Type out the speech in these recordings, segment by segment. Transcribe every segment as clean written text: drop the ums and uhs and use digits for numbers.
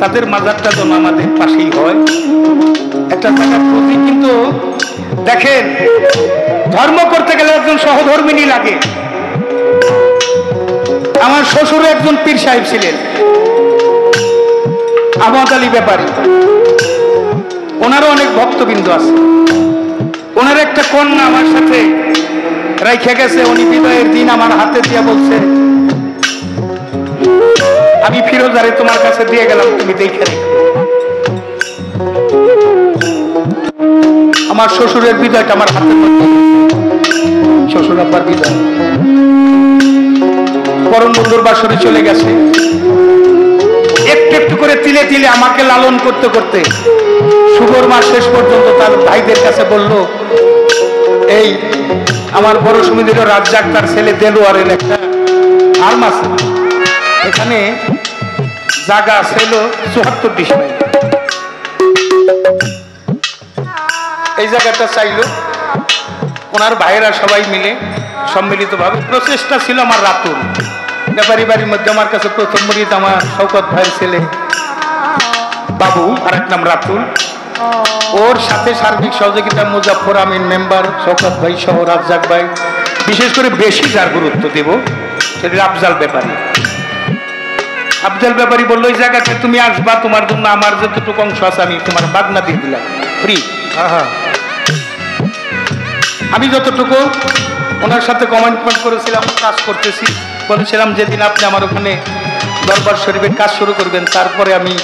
তাদের মাজারটা যেন আমাদের পাশেই হয় একটা জায়গার প্রতি। কিন্তু দেখেন, ধর্ম করতে গেলে একজন সহধর্মিনী লাগে। আমার শ্বশুর একজন পীর সাহেব ছিলেন, আহমদ আলী ব্যাপারী। ওনারও অনেক ভক্তবৃন্দ আছে। ওনার একটা কন্যা আমার সাথে রাইখে গেছে। উনি বিদায়ের দিন আমার হাতে দিয়ে বলছে, আমি ফিরোজারে তোমার কাছে দিয়ে গেলাম, তুমি দেখে রেখো। আমার শ্বশুরের বিদায়টা আমার হাতে, শ্বশুর আব্বার বিদায়। পরম বন্ধুর বাসরে চলে গেছে। একটু একটু করে তিলে তিলে আমাকে লালন করতে করতে শুভর মাস শেষ পর্যন্ত তার ভাইদের কাছে বলল, এই আমার বড় সমিতির রাজ্জাক তার ছেলে দেলোয়ারের একটা ফার্ম আছে, এখানে জায়গা আছে হলো ৭৪ ডিসমাইল। এই জায়গাটা চাইলো। ওনার ভাইয়েরা সবাই মিলে সম্মিলিতভাবে, প্রচেষ্টা ছিল আমার রাতুল ব্যাপারী বাড়ির মধ্যে। আমার কাছে প্রথম মুরিদ আমার শওকত ভাইয়ের ছেলে বাবু, আর এক নাম রাতুল। ওর সাথে সার্বিক সহযোগিতা মুজাফর আমিন মেম্বার, শওকত ভাই সহ রাজ্জাক ভাই। বিশেষ করে বেশি যার গুরুত্ব দেব সেটা আফজাল ব্যাপারী। আফজাল ব্যাপারী বললো, এই জায়গাতে তুমি আসবা, তোমার জন্য আমার যতটুকু অংশ আছে আমি তোমার বাগনা দিয়ে দিলাম ফ্রি। আমি যতটুকু ওনার সাথে কমিটমেন্ট করেছিলাম, কাজ করতেছি। বলেছিলাম যেদিন আপনি আমার ওখানে দরবার শরীফের কাজ শুরু করবেন, তারপরে আমি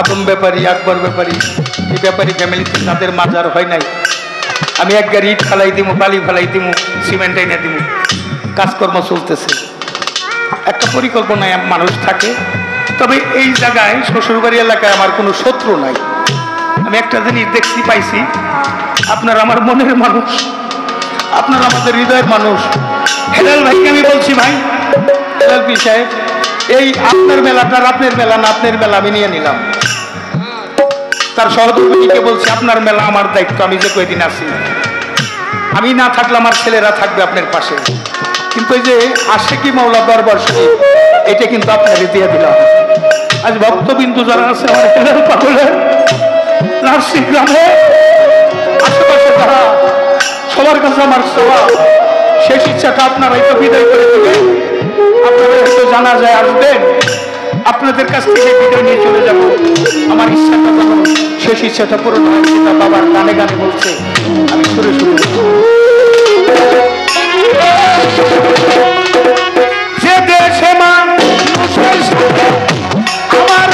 আদম ব্যাপারী, আকবর ব্যাপারী, এই ব্যাপারী ফ্যামিলিতে যাদের মাজার হয় নাই, আমি এক গাড়ি ইট ফেলাই দিব, বালি ফেলাই দিব, সিমেন্ট এনে দিব। কাজকর্ম চলতেছে, একটা পরিকল্পনায় মানুষ থাকে। তবে এই জায়গায় শ্বশুরবাড়ি এলাকায় আমার কোনো শত্রু নাই। আমি একটা জিনিস দেখছি, পাইছি, আপনার আমার মনের মানুষ, আপনার আমাদের হৃদয়ের মানুষ। হেলাল ভাইকে আমি বলছি, ভাই হেলাল পীর সাহেব, এই আপনার মেলাটা আপনার মেলা না, আপনার মেলা আমি নিয়ে নিলাম। তার সহধর্মিনীকে বলছি, আপনার মেলা আমার দায়িত্ব, আমি যে কয়দিন আছি, আমি না থাকলে আমার ছেলেরা থাকবে আপনার পাশে। কিন্তু এই যে আশিকি মাওলা দরবার শরীফ, এটা কিন্তু আপনাকে দিয়ে দিলাম। আজ ভক্তবিন্দু যারা আছে আমার হেলাল পাগলের নার্সিং গ্রামে আশেপাশে যারা, সবার কাছে আমার চাওয়া, শেষ ইচ্ছাটা আপনারা হয়তো বিদায় করে দেবেন। আপনারা হয়তো জানা যায় আসবেন, আপনাদের কাছ থেকে বিদায় নিয়ে চলে যাব। আমার ইচ্ছাটা যেন শেষ ইচ্ছাটা পূরণ হয়, সেটা বাবার গানে গানে বলছে, আমি সুরে সুরে যে দেশে মানুষের সাথে আমার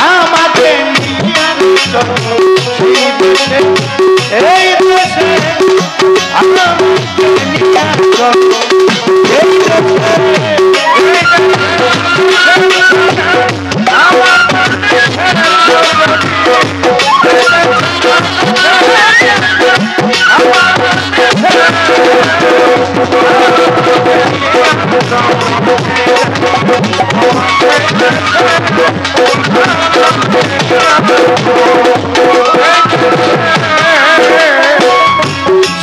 আমাদের এই দেশে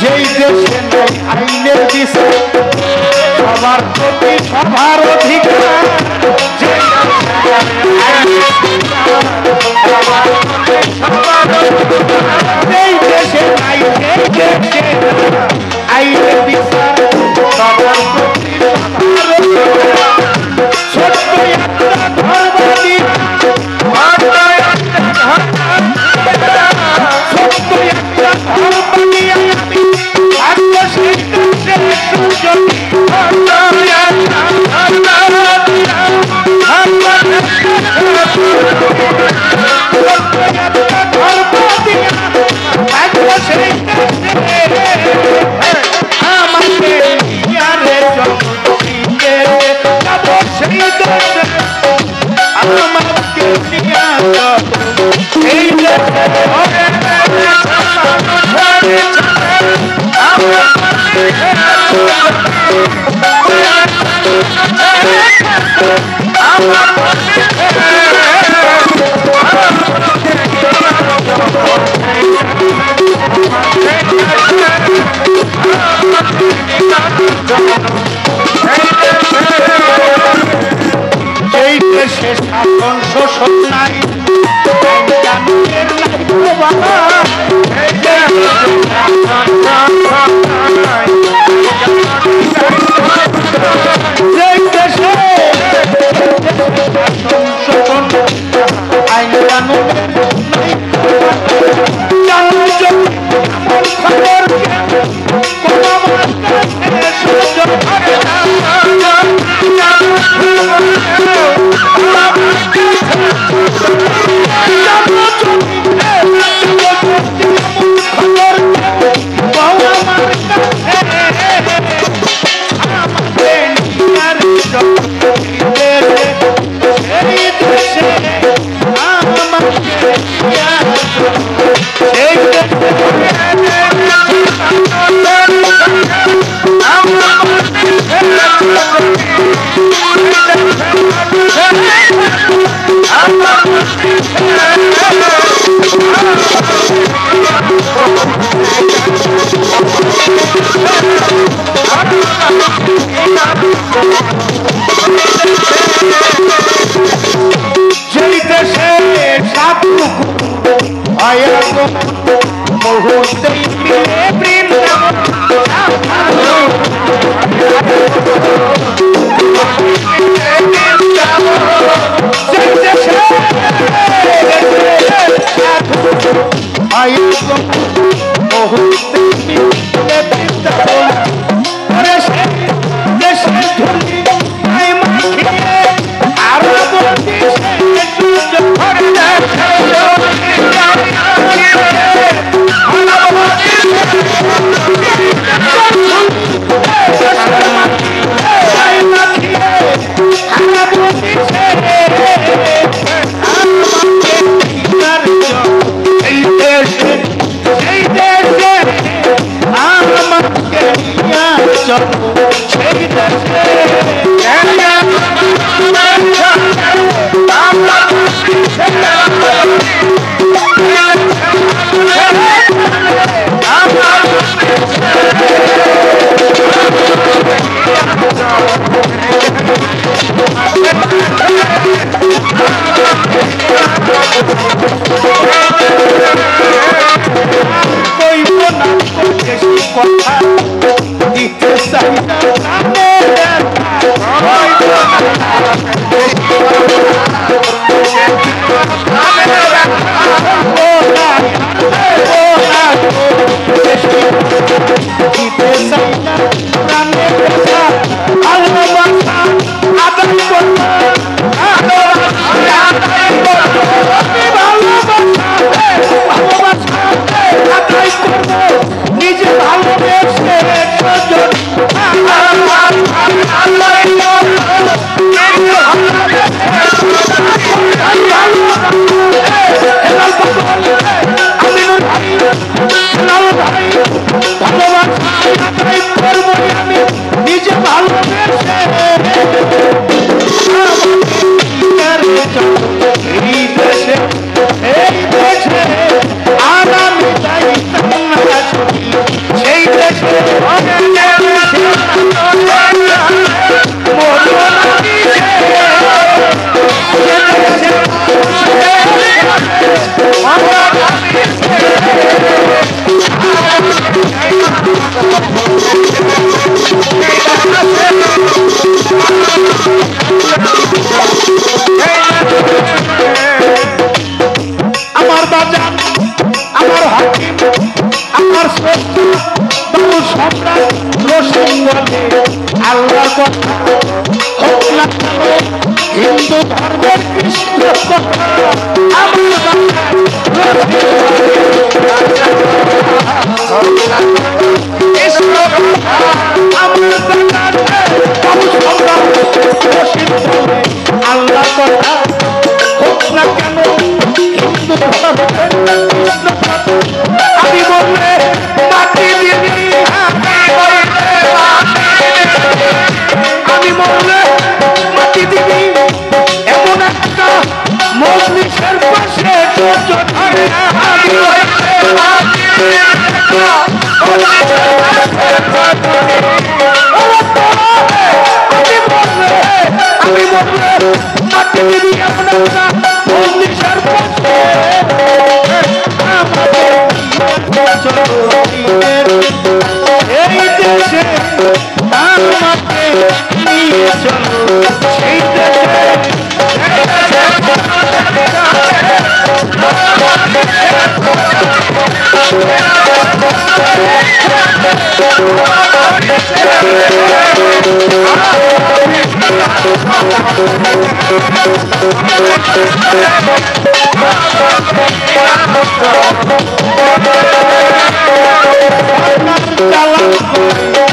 যেই দেশে নাই আইনের দিছে সবার প্রতি সবার অধিকার, যেই দেশে নাই আইনের বিচার সবার প্রতি সবার অধিকার। ছোট্ট একটা ধর্ম দিন, ছোট্ট একটা ধর্ম নিয়ে আমি থাকবো সেই দেশের সুযোগ। ধর্ম দিয়ে থাকবো সেই দেশে রোশন নাই কানুনের নাই বাবা যে দেশে সংশোধন আইন কানুনের নাই জানো যদি আমার খবর কোন আমার কাছে সুযোগ থাকে না हिंदू धर्म कृष्ण আল্লাহ কথা হোক না কেন হিন্দু ধর্ম কৃষ্ণ আমি বললে মাটি দিবি আমি বললে মাটি দিবি এমন একটা মজলিসের পাশে আমি বললে মাটি দিবি এমন একটা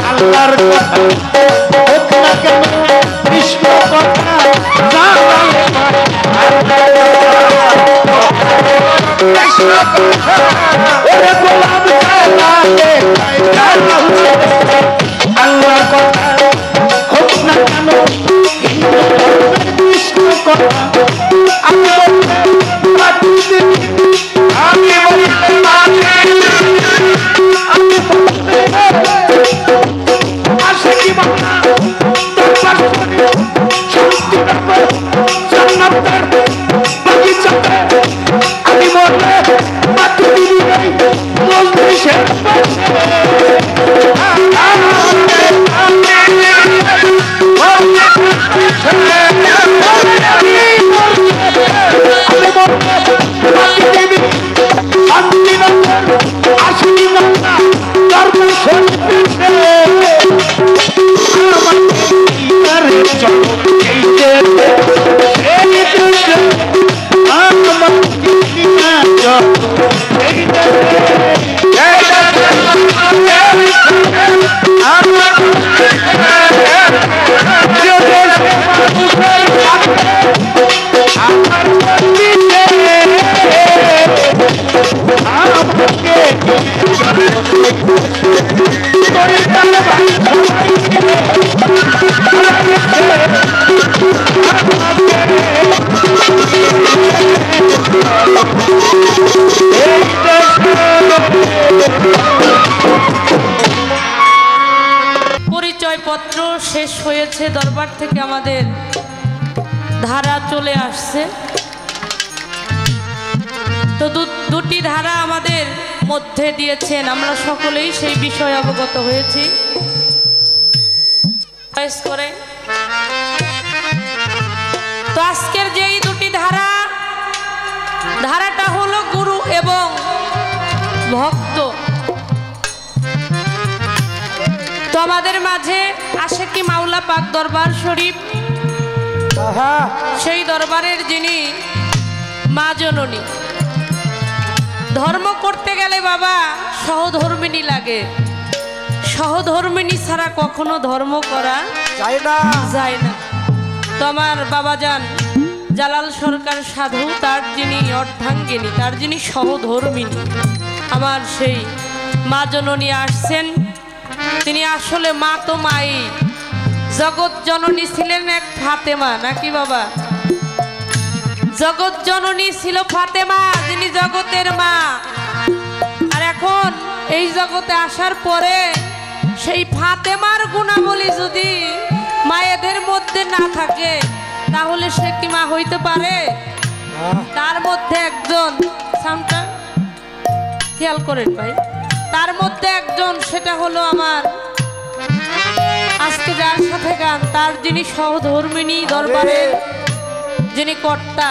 আল্লাহর কথা কৃষ্ণ কথা আল্লাহর কথা হোক না কেন কৃষ্ণ কথা আসে কি বাবা শান্তি জান্নাতের বাগিচাতে আমি মরলে মাটি দিবি নাই মজলিসের পরিচয়পত্র শেষ হয়েছে, দরবার থেকে আমাদের ধারা চলে আসছে। তো দুটি ধারা আমাদের মধ্যে দিয়েছেন, আমরা সকলেই সেই বিষয়ে অবগত হয়েছি। করে তো আজকের যেই দুটি ধারাটা হলো গুরু এবং ভক্ত। তো আমাদের মাঝে আশিকি মাওলা পাক দরবার শরীফ, সেই দরবারের যিনি মা জননী। ধর্ম করতে গেলে বাবা সহধর্মিনী লাগে, সহধর্মিনী ছাড়া কখনো ধর্ম করা যায় না। তো আমার বাবা যান জালাল সরকার সাধু, তার যিনি অর্ধাঙ্গিনী, তার যিনি সহধর্মিনী, আমার সেই মা জননী আসছেন। তিনি আসলে মা তো মাই, জগৎ জননী ছিলেন এক ফাতেমা, নাকি বাবা? জগৎ জননী ছিল ফাতেমা, যিনি জগতের মা। আর এখন এই জগতে আসার পরে সেই ফাতেমার গুণাবলী যদি মায়েদের মধ্যে না থাকে, তাহলে সে কি মা হইতে পারে? তার মধ্যে একজন, সামটা খেয়াল করেন ভাই, তার মধ্যে একজন, সেটা হলো আমার আজকে যার সাথে গান, তার যিনি সহধর্মিনী, দরবারের যিনি কর্তা,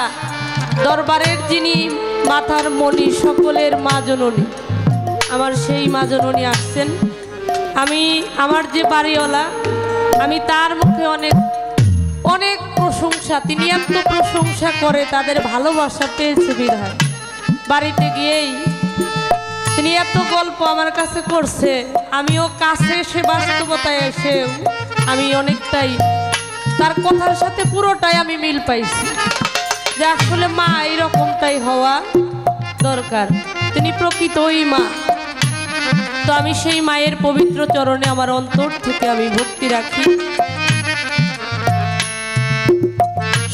দরবারের যিনি মাথার মণি, সকলের মা জননী, আমার সেই মা জননী আসছেন। আমি আমার যে বাড়িওয়ালা, আমি তার মুখে অনেক অনেক প্রশংসা, তিনি এত প্রশংসা করে, তাদের ভালোবাসা পেয়েছে বিধায় বাড়িতে গিয়েই তিনি এত গল্প আমার কাছে করছে, আমিও কাছে এসে বাস্তবতায় এসে আমি অনেকটাই তার কথার সাথে পুরোটাই আমি মিল পাইছি, যে আসলে মা এইরকমটাই হওয়া দরকার, তিনি প্রকৃতই মা। তো আমি সেই মায়ের পবিত্র চরণে আমার অন্তর থেকে আমি ভক্তি রাখি।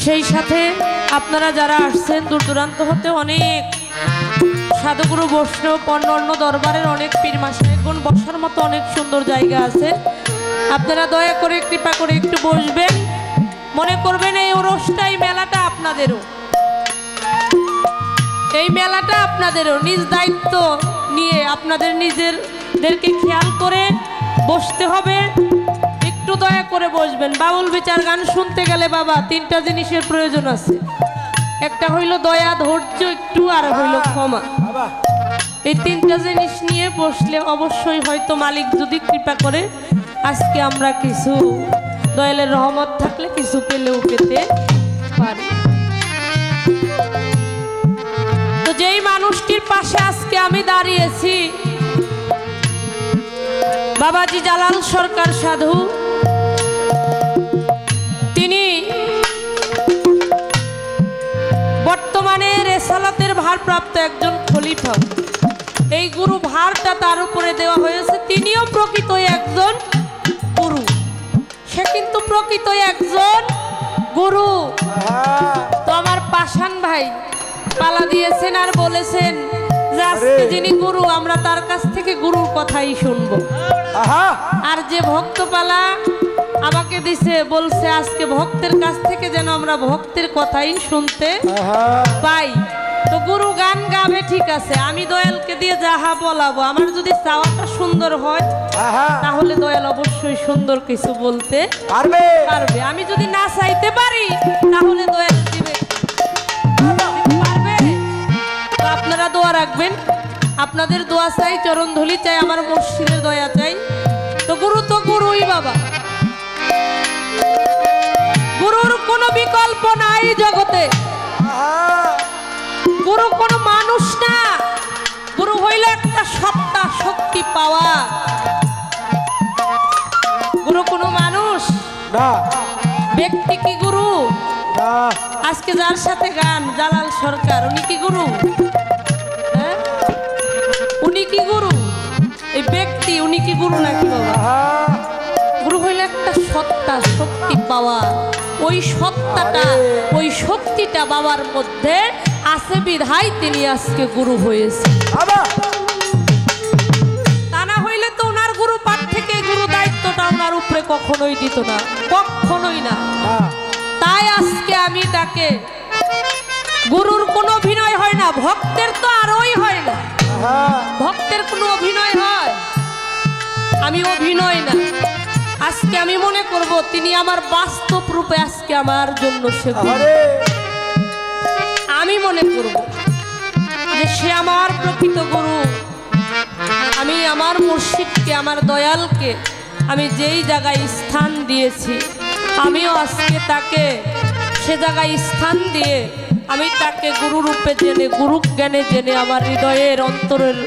সেই সাথে আপনারা যারা আসছেন দূর দূরান্ত হতে, অনেক সাধুগুরু বৈষ্ণব, অন্য দরবারের অনেক পীর মাশায়েখগণ বসার মতো অনেক সুন্দর জায়গা আছে। আপনারা দয়া করে কৃপা করে একটু বসবেন, মনে করবেন এই ওরসটাই মেলাটা আপনাদেরও, এই মেলাটা আপনাদেরও। নিজ দায়িত্ব নিয়ে আপনাদের নিজেদেরকে খেয়াল করে বসতে হবে, একটু দয়া করে বসবেন। বাউল বিচার গান শুনতে গেলে বাবা তিনটা জিনিসের প্রয়োজন আছে, একটা হইল দয়া, ধৈর্য একটু, আর হইল ক্ষমা। এই তিনটা জিনিস নিয়ে বসলে অবশ্যই হয়তো মালিক যদি কৃপা করে আজকে আমরা কিছু দয়ালের রহমত থাকলে কিছু পেলেও পেতে পারি। তো যেই মানুষটির পাশে আজকে আমি দাঁড়িয়েছি, বাবাজি জালাল সরকার সাধু, তিনি বর্তমানে রেসালাতের ভারপ্রাপ্ত একজন খলিফা। এই গুরু ভারটা তার উপরে দেওয়া হয়েছে। তিনিও প্রকৃত একজন গুরু, সে কিন্তু প্রকৃত একজন গুরু। তো আমার পাশান ভাই পালা দিয়েছেন আর বলেছেন যে আজকে যিনি গুরু আমরা তার কাছ থেকে গুরুর কথাই শুনবো। আর যে ভক্ত পালা আমাকে দিছে বলছে আজকে ভক্তের কাছ থেকে যেন আমরা ভক্তের কথাই শুনতে পাই। তো গুরু গান গাবে ঠিক আছে, আমি দয়ালকে দিয়ে যাহা বলাবো, আমার যদি চাওয়াটা সুন্দর হয় তাহলে দয়াল অবশ্যই সুন্দর কিছু বলতে পারবে। আমি যদি না চাইতে পারি তাহলে দয়াল দিবে পারবে। তো আপনারা দোয়া রাখবেন, আপনাদের দোয়া চাই, চরণ ধুলি চাই, আমার মুর্শিদের দয়া চাই। তো গুরু তো গুরুই বাবা, গুরুর কোনো বিকল্প নাই জগতে। গুরু কোনো মানুষ না, গুরু হইল একটা সত্তা, শক্তি পাওয়া। গুরু কোনো মানুষ না, ব্যক্তি কি গুরু? আজকে যার সাথে গান জালাল সরকার, উনি কি গুরু? হ্যাঁ, উনি কি গুরু? এই ব্যক্তি উনি কি গুরু নাকি বাবা? গুরু হইল একটা সত্তা, শক্তি পাওয়া। ওই সত্তাটা, ওই শক্তিটা বাবার মধ্যে আছে বিধায় তিনি আজকে গুরু হয়েছে। তা না হইলে তো ওনার গুরু পাঠ থেকে গুরু দায়িত্বটা ওনার উপরে কখনোই দিত না, কখনোই না। তাই আজকে আমি তাকে, গুরুর কোনো অভিনয় হয় না, ভক্তের তো আরোই হয় না। ভক্তের কোনো অভিনয় হয়? আমি অভিনয় না, আজকে আমি মনে করব তিনি আমার বাস্তব রূপে আজকে আমার জন্য সে গুরু। আমি মনে করব যে সে আমার প্রকৃত গুরু। আমি আমার মুর্শিদকে, আমার দয়ালকে আমি যেই জায়গায় স্থান দিয়েছি, আমিও আজকে তাকে সে জায়গায় স্থান দিয়ে আমি তাকে গুরু রূপে জেনে, গুরু জ্ঞানে জেনে, আমার হৃদয়ের অন্তরের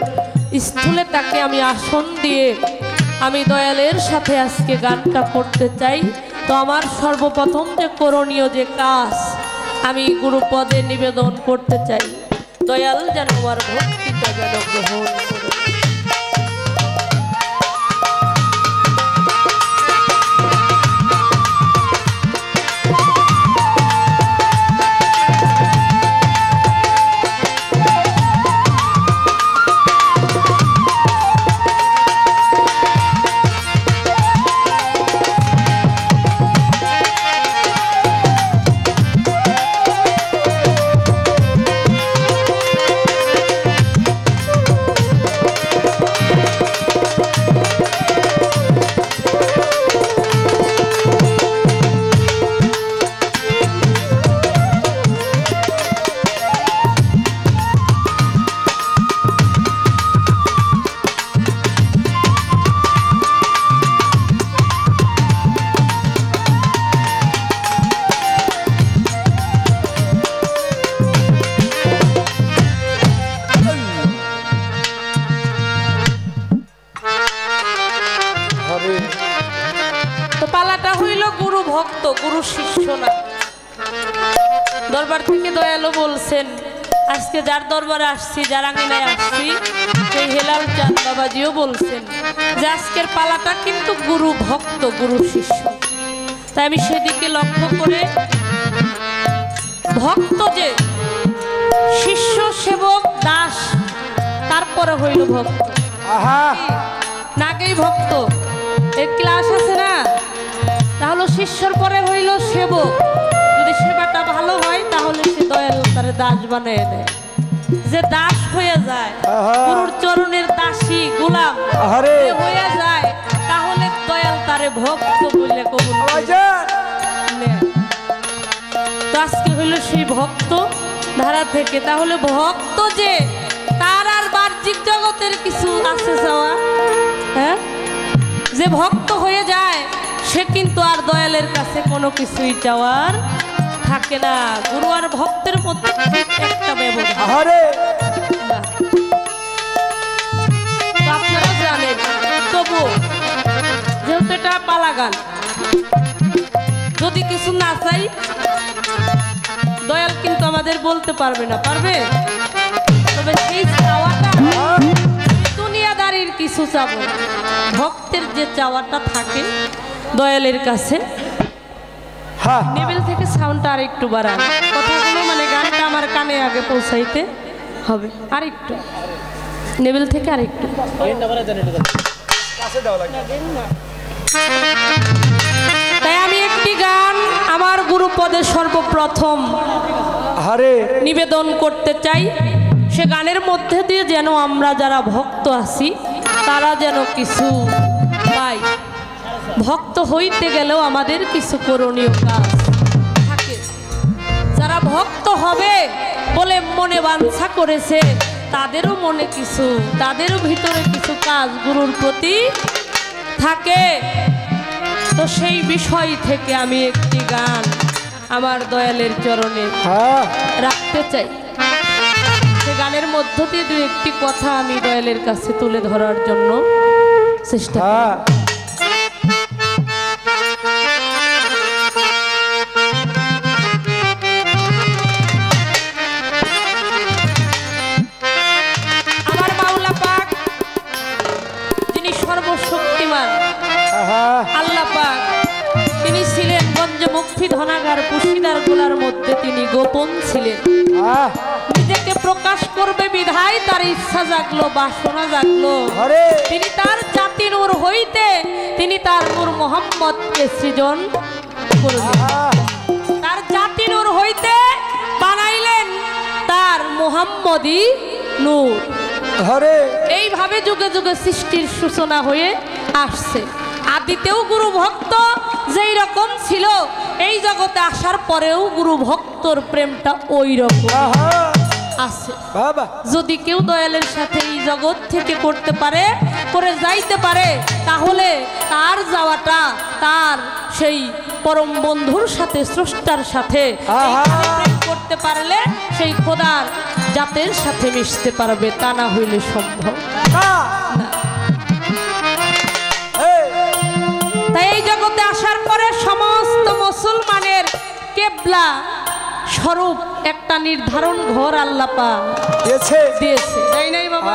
স্থলে তাকে আমি আসন দিয়ে আমি দয়ালের সাথে আজকে গানটা করতে চাই। তো আমার সর্বপ্রথম যে করণীয় যে কাজ, আমি গুরুপদে নিবেদন করতে চাই, দয়াল যেন আমার ভক্তিটা যেন গ্রহণ করে। ভক্ত, গুরু শিষ্য না। দরবার থেকে দয়ালু বলছেন আজকে যার দরবারে আসছি, যার আঙিনায় আসছি, সেই হেলাল চাঁদ বাবাজিও বলছেন যে আজকের পালাটা কিন্তু গুরু ভক্ত, গুরু শিষ্য। তাই আমি সেদিকে লক্ষ্য করে, ভক্ত যে শিষ্য, সেবক, দাস, তারপরে হইল ভক্ত। নাকেই ভক্ত এর ক্লাস আছে না, তাহলে শিষ্যর পরে হইল সেবক। যদি সেবাটা ভালো হয় তাহলে সে দয়াল তারে দাস বানিয়ে দেয়। যে দাস হয়ে যায়, গুরুর চরণের দাসী, গোলাম হয়ে যায়, তাহলে দয়াল তারে ভক্ত বলে কবুল করে। আজকে হইল সেই ভক্ত ধারা থেকে। তাহলে ভক্ত যে, তার আর বাহ্যিক জগতের কিছু আছে চাওয়া? হ্যাঁ, যে ভক্ত হয়ে যায় সে কিন্তু আর দয়ালের কাছে কোনো কিছুই চাওয়ার থাকে না। গুরু আর ভক্তের মধ্যে একটা ব্যবধান। আপনারা জানেন, তবু যেহেতু এটা পালা গান, যদি কিছু না চাই দয়াল কিন্তু আমাদের বলতে পারবে না, পারবে? তবে সেই চাওয়াটা দুনিয়াদারির কিছু চাবো না, ভক্তের যে চাওয়াটা থাকে দয়ালের কাছে। নেবেল থেকে সাউন্ডটা আর একটু বাড়ান, কথাগুলো মানে গানটা আমার কানে আগে পৌঁছাইতে হবে। আর একটু নেবেল থেকে আর একটু। তাই আমি একটি গান আমার গুরুপদে সর্বপ্রথম নিবেদন করতে চাই। সে গানের মধ্যে দিয়ে যেন আমরা যারা ভক্ত আছি তারা যেন কিছু পাই। ভক্ত হইতে গেলেও আমাদের কিছু করণীয় কাজ থাকে। যারা ভক্ত হবে বলে মনে বাঞ্ছা করেছে তাদেরও মনে কিছু, তাদেরও ভিতরে কিছু কাজ গুরুর প্রতি থাকে। তো সেই বিষয় থেকে আমি একটি গান আমার দয়ালের চরণে রাখতে চাই। সে গানের মধ্য দিয়ে দু একটি কথা আমি দয়ালের কাছে তুলে ধরার জন্য চেষ্টা করি। আমার মাওলা পাক যিনি সর্বশক্তিমান আল্লাহ পাক, তিনি ছিলেন গঞ্জমুখী ধনাগার পুশিদার গোলার মধ্যে, তিনি গোপন ছিলেন। নিজেকে প্রকাশ করবে বিধায় তার ইচ্ছা জাগলো, বাসনা জাগলো। তিনি তার জাতি নূর হইতে তিনি তার নূর মোহাম্মদকে সৃজন করলেন। তার জাতি নূর হইতে বানাইলেন তার মোহাম্মদী নূর। এইভাবে যুগে যুগে সৃষ্টির সূচনা হয়ে আসছে। আদিতেও গুরু ভক্ত যেই রকম ছিল, এই জগতে আসার পরেও গুরু ভক্তর প্রেমটা ওই রকম আছে। যদি কেউ দয়ালের সাথে এই জগৎ থেকে করতে পারে, করে যাইতে পারে, তাহলে তার যাওয়াটা তার সেই পরম বন্ধুর সাথে, স্রষ্টার সাথে প্রেম করতে পারলে সেই খোদার জাতের সাথে মিশতে পারবে। তা না হইলে সম্ভব না। তাই এই জগতে আসার পরে সমস্ত মুসলমানের কেবলা স্বরূপ একটা নির্ধারণ ঘর আল্লাহ পাক দিয়েছে, তাই নাই বাবা?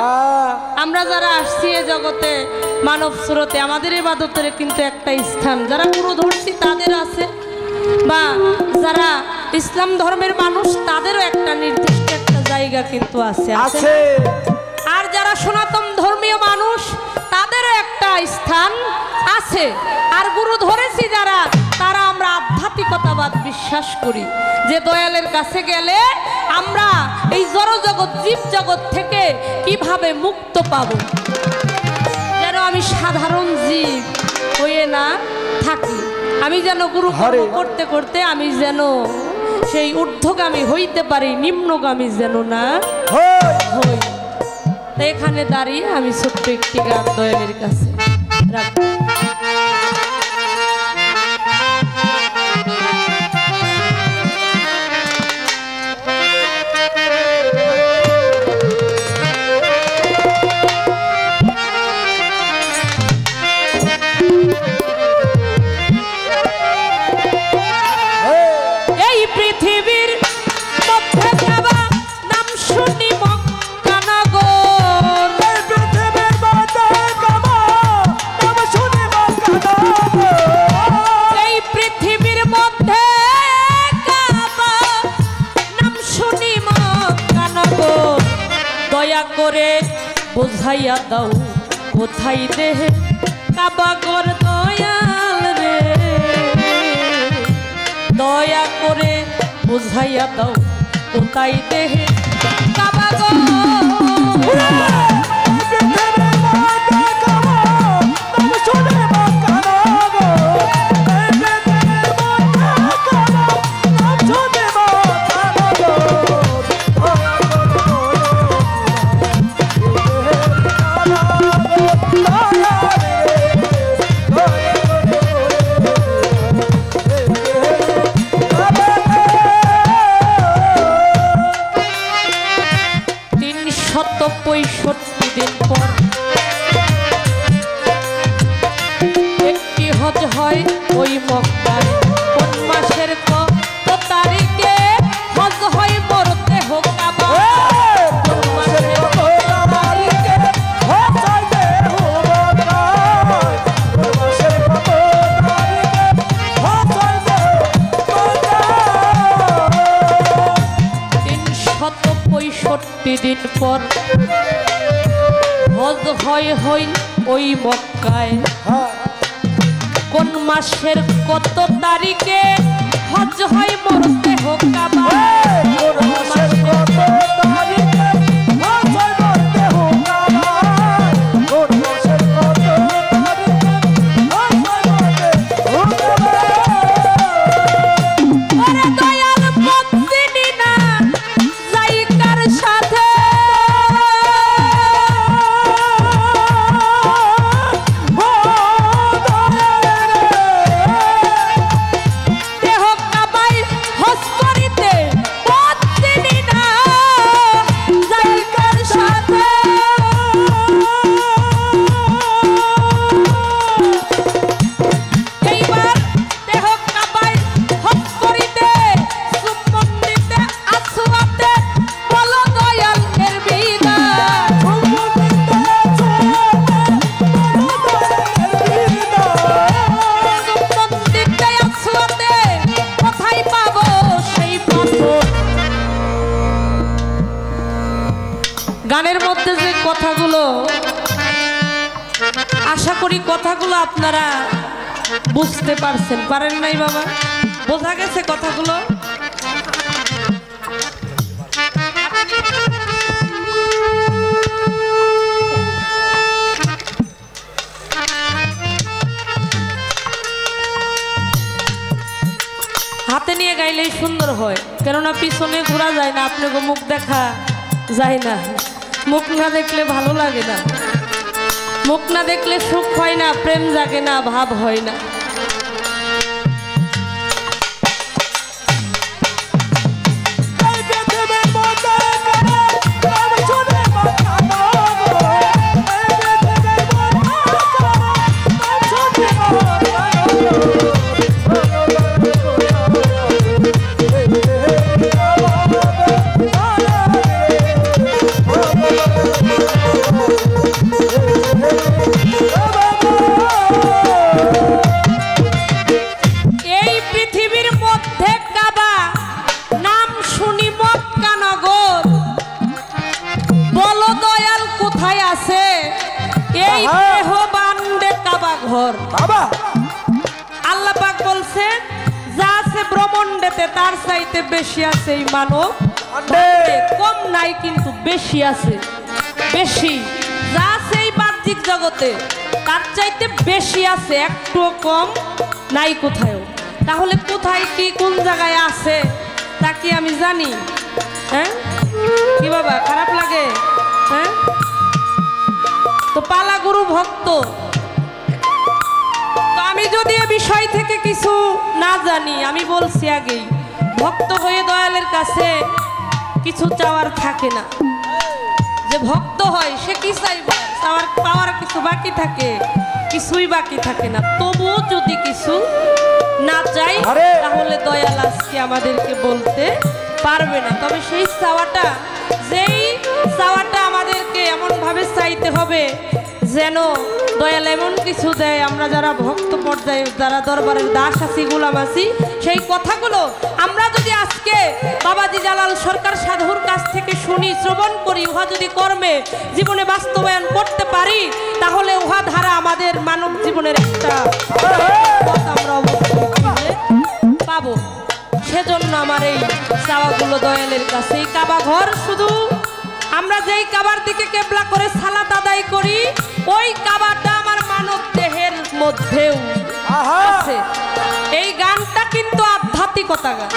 আমরা যারা আসছি এ জগতে মানব স্রোতে, আমাদের ইবাদতের কিন্তু একটা স্থান, যারা গুরু ধরছি তাদের আছে, বা যারা ইসলাম ধর্মের মানুষ তাদেরও একটা নির্দিষ্ট একটা জায়গা কিন্তু আছে। আর যারা সনাতন ধর্মীয় মানুষ তাদেরও একটা স্থান আছে। আর গুরু ধরেছি যারা, তারা আমরা আধ্যাত্মিকতাবাদ বিশ্বাস করি, যে দয়ালের কাছে গেলে আমরা এই জড়জগৎ জীব জগৎ থেকে কিভাবে মুক্ত পাব, যেন আমি সাধারণ জীব হয়ে না থাকি, আমি যেন গুরু কর্ম করতে করতে আমি যেন সেই ঊর্ধ্বগামী হইতে পারি, নিম্নগামী যেন না হই। এখানে দাঁড়িয়ে আমি ছোট্ট একটি গান দয়ালের কাছে রাখব। এই পৃথিবীর মধ্যে যাবা নাম শুনি করে বোঝাইয়া দাও কোথায় দেহে কাবাগর দয়াল রে, দয়া করে বোঝাইয়া দাও কোথায় দেহে কাবাগর। 365 দিন পর একটি হজ হয় ওই মক্কায়। কোন মাসের কত তারিখে হজ হয় মোর দেহ কাবায়? কোন মাসের কত তারিখে হজ হয় দেহ কাবায়? কোন মাসের কত তারিখে হজ হয় দেহ কাবায়? 365 দিন পর হজ হয় ওই মক্কায়। কোন মাসের কত তারিখে হজ হয় মোর দেহ কাবায়? কোন মাসের কত তারিখে হজ হয় মোর দেহ কাবায়? কোন মাসের কত তারিখে হজ হয় মোর দেহ কাবায়? ওরে দয়াল বন্দিনী না যাই কার সাথে গানের মধ্যে যে কথাগুলো, আশা করি কথাগুলো আপনারা বুঝতে পারছেন। পারেন নাই বাবা? বোঝা গেছে কথাগুলো? হাতে নিয়ে গাইলেই সুন্দর হয়, কেননা পিছনে ঘোরা যায় না, আপনাকে মুখ দেখা যায় না। মুখ না দেখলে ভালো লাগে না, মুখ না দেখলে সুখ হয় না, প্রেম জাগে না, ভাব হয় না। আল্লাহ পাক বলছে যা আছে ব্রহ্মাণ্ডেতে তার চাইতে বেশি আছে এই মানব, কম নাই কিন্তু বেশি আছে। বেশি যা আছে এই বাহ্যিক জগতে তার চাইতে বেশি আছে, একটুও কম নাই কোথাও। তাহলে কোথায় কি কোন জায়গায় আছে তা কি আমি জানি? হ্যাঁ কি বাবা, খারাপ লাগে? হ্যাঁ, তো পালা গুরু ভক্ত, আমি যদি এ বিষয় থেকে কিছু না জানি, আমি বলছি আগেই, ভক্ত হয়ে দয়ালের কাছে কিছু চাওয়ার থাকে না। যে ভক্ত হয় সে কি চাইবে? চাওয়ার পাওয়ার কিছু বাকি থাকে? কিছুই বাকি থাকে না। তবু যদি কিছু না চাই তাহলে দয়াল আজকে আমাদেরকে বলতে পারবে না। তবে সেই চাওয়াটা, যেই চাওয়াটা আমাদেরকে এমনভাবে চাইতে হবে যেন দয়াল এমন কিছু দেয়, আমরা যারা ভক্ত পর্যায়ে, যারা দরবারের দাস আছি, গোলাম আছি, সেই কথাগুলো আমরা যদি আজকে বাবাজি জালাল সরকার সাধুর কাছ থেকে শুনি, শ্রবণ করি, উহা যদি কর্মে জীবনে বাস্তবায়ন করতে পারি, তাহলে উহা ধারা আমাদের মানব জীবনের একটা পথ আমরা অবশ্যই পাবো। সেজন্য আমার এই চাওয়াগুলো দয়ালের কাছে। এই কাবা ঘর শুধু আমরা যেই কাবার দিকে কেবলা করে সালাত আদায় করি, ওই কাবাটা আমার মানব দেহের মধ্যেও আছে। এই গানটা কিন্তু আধ্যাত্মিকতা গান।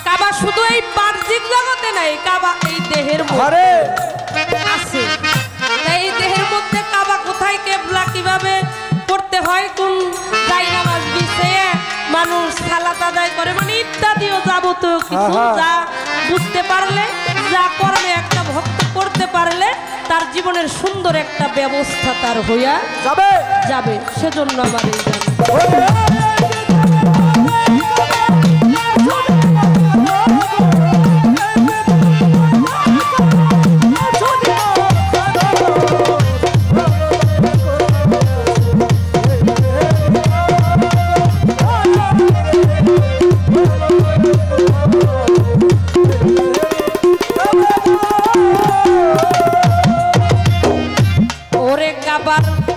কাবা শুধু এই বাহ্যিক জগতে নাই, কাবা এই দেহের মধ্যে আছে। এই দেহের মধ্যে কাবা কোথায়, কেবলা কিভাবে করতে হয়, কোন জায়গা নামাজ বিছিয়ে মানুষ সালাত আদায় করে, মানে ইত্যাদিও যাবতীয় কিছু যা বুঝতে পারলে, যা কর্মে একটা ভক্ত করতে জীবনের সুন্দর একটা ব্যবস্থা তার হইয়া যাবে সেজন্য আমার এই গান।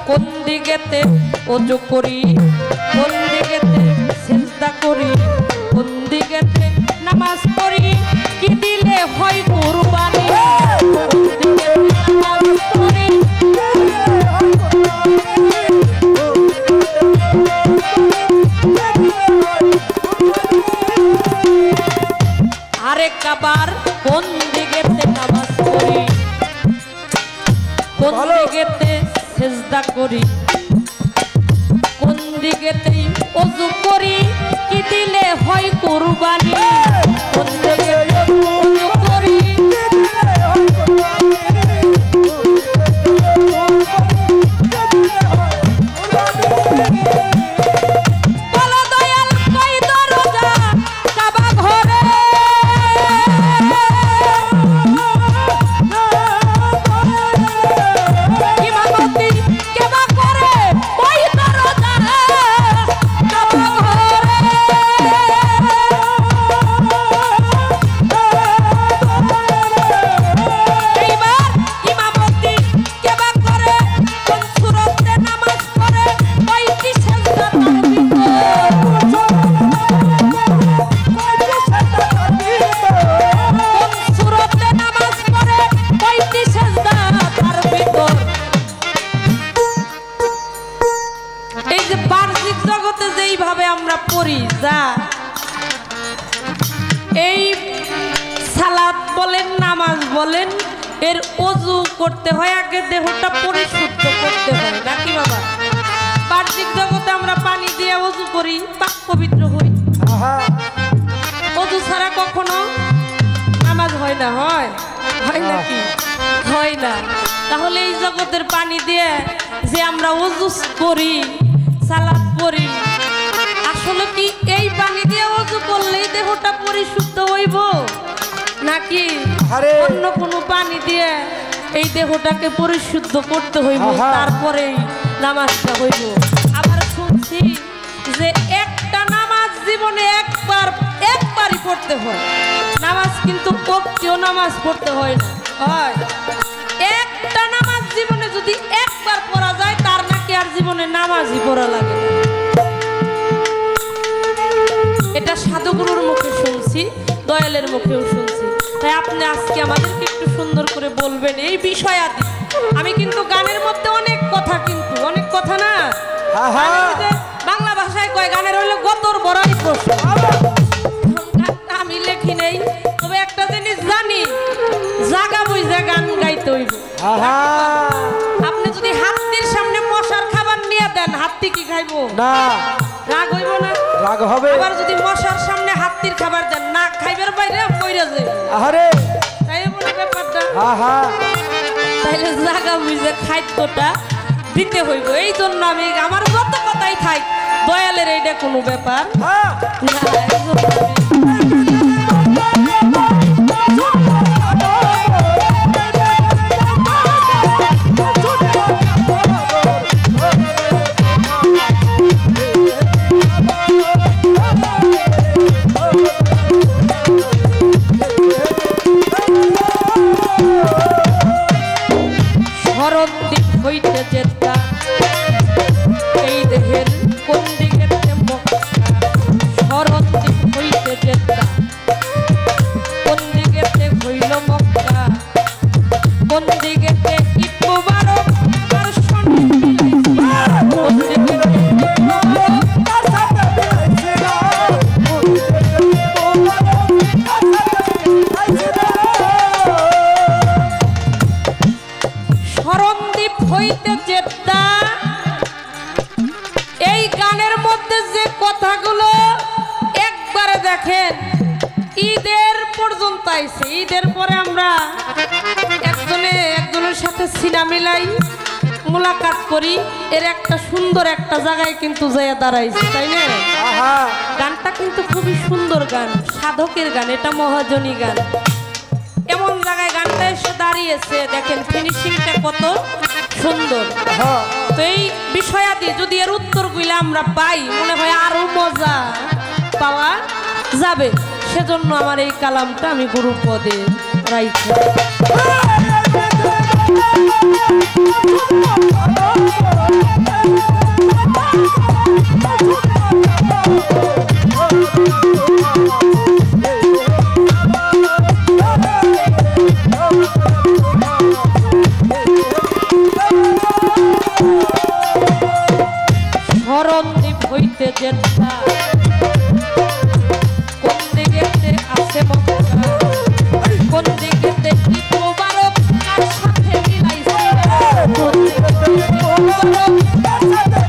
কোন দিকেতে ওযু করি, কোন দিকেতে সিজদা করি, কোন দিকেতে নামাজ পড়ি, কি দিলে হয় কুরবানি, কোন দিকেতে নামাজ পড়ি, আরেক আবার কোন দিকেতে নামাজ পড়ি, কোন দিকেতে সেজদা করি, কোন দিকেতেই ওযু করি, কি দিলে হয় কুরবানি, কোন দিকেতে ওযু করি, বলো দয়াল কই দরজা কাবা ঘরে, এই সালাত বলেন নামাজ বলেন এর ওযু করতে হয়, আগে দেহটা পরিশুদ্ধ করতে হয় নাকি বাবা? বাহ্যিক জগতে আমরা পানি দিয়ে ওযু করি, পাক পবিত্র হই, ওযু ছাড়া কখনো নামাজ হয় না, হয় নাকি? হয় না। তাহলে এই জগতের পানি দিয়ে যে আমরা ওযু করি, সালাত পড়ি, আসলে কি এই পানি দিয়ে ওযু করলেই দেহটা পরিশুদ্ধ হইব নাকি অন্য কোনো পানি দিয়ে এই দেহটাকে পরিশুদ্ধ করতে হইব, তারপরেই নামাজটা হইব? আবার শুনছি যে একটা নামাজ জীবনে একবারই পড়তে হয়, নামাজ কিন্তু কখনো নামাজ পড়তে হয় না, হয় একটা নামাজ জীবনে যদি একবার পড়া যায় তার নাকি আর জীবনে নামাজই পড়া লাগে না। এটা সাধুগুরুর মুখে শুনছি, দয়ালের মুখেও শুনছি। তাই আপনি আজকে আমাদেরকে একটু সুন্দর করে বলবেন এই বিষয়াদি। আমি কিন্তু গানের মধ্যে অনেক কথা না, বাংলা ভাষায় কয় গানের হইলো গতর বড়াই প্রশ্ন, আমি লেখি নেই, তবে একটা জিনিস জানি, জাগা বুঝা গান গাইতে হইব। আপনি যদি হাতির সামনে মশার খাবার নিয়ে দেন, হাতি কি খাইবো? না, রাগ হইব না? রাগ হবে। আবার যদি মশার সামনে হাতির খাবার দেন, না খাইবার বাইরে কইরা যায়, আরে তাই বলে ব্যাপারটা। তাইলে জাগা বুঝে খাদ্যটা দিতে হইব। এই জন্য আমি আমার যত কথাই থাক, দয়ালের এইটা কোনো ব্যাপার না। হইতে যেতা এই দেহের কোন দিকেতে মক্কা, শরৎ দিক হইতে যেতা কোন দিকেতে হইল মক্কা, কোন দিকেতে ঈদ মুবারক তার সঙ্গে কোন দিকেতে ঈদ মুবারক তার সাথে মিলাইছিল, শরণদ্বীপ হইতে যেতা। এই গানের মধ্যে যে কথাগুলো একবারে দেখেন, ঈদের পর্যন্ত আইছে, ঈদের পরে আমরা একজনের সাথে সিনা মিলাই মোলাকাত করি, এর একটা সুন্দর একটা জায়গায় কিন্তু যাইয়া দাঁড়াইছি, তাই না? গানটা কিন্তু খুবই সুন্দর গান, সাধকের গান, এটা মহাজনী গান। এমন জায়গায় গানটা এসে দাঁড়িয়েছে, দেখেন ফিনিশিংটা কত সুন্দর। তো এই বিষয়াদি যদি এর উত্তরগুলো আমরা পাই, মনে হয় আরো মজা পাওয়া যাবে। সেজন্য আমার এই কালামটা আমি গুরুপদে রাইছি। শরণদ্বীপ হইতে যেটা কোন দিকেতে আছে মক্কা, কোন দিকেতে কি মোবারক কার সাথে মিলাইছে, কোন দিকেতে মোবারক কার সাথে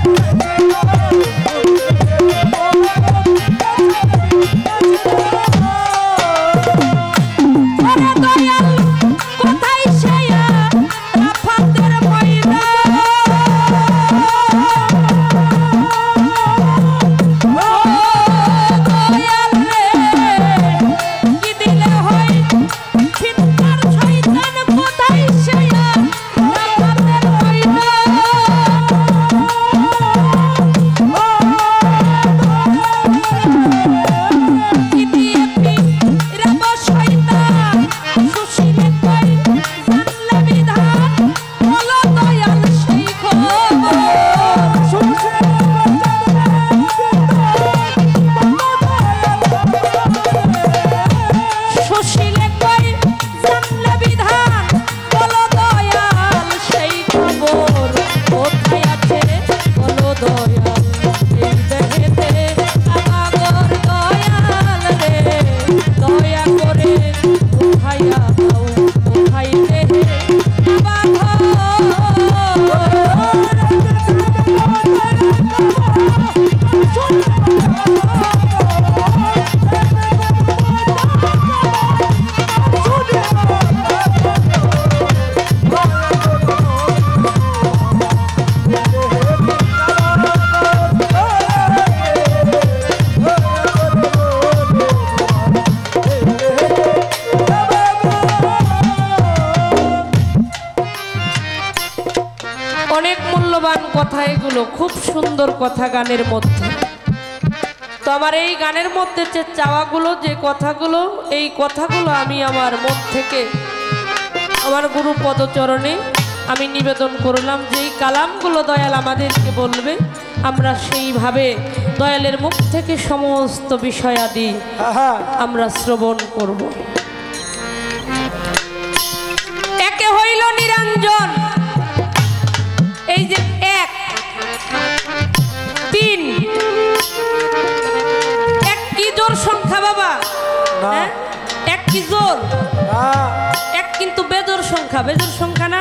কথা, এগুলো খুব সুন্দর কথা গানের মধ্যে। তো আমার এই গানের মধ্যে যে চাওয়াগুলো, যে কথাগুলো, এই কথাগুলো আমি আমার মন থেকে আমার গুরু পদচরণে আমি নিবেদন করলাম যে এই কালামগুলো দয়াল আমাদেরকে বলবে, আমরা সেইভাবে দয়ালের মুখ থেকে সমস্ত বিষয়াদি আমরা শ্রবণ করব। একে হইল নিরঞ্জন, এই যে এক তিন, এক কি জোর সংখ্যা বাবা? এক কি জোর? এক কিন্তু বেজোর সংখ্যা, বেজোর সংখ্যা না?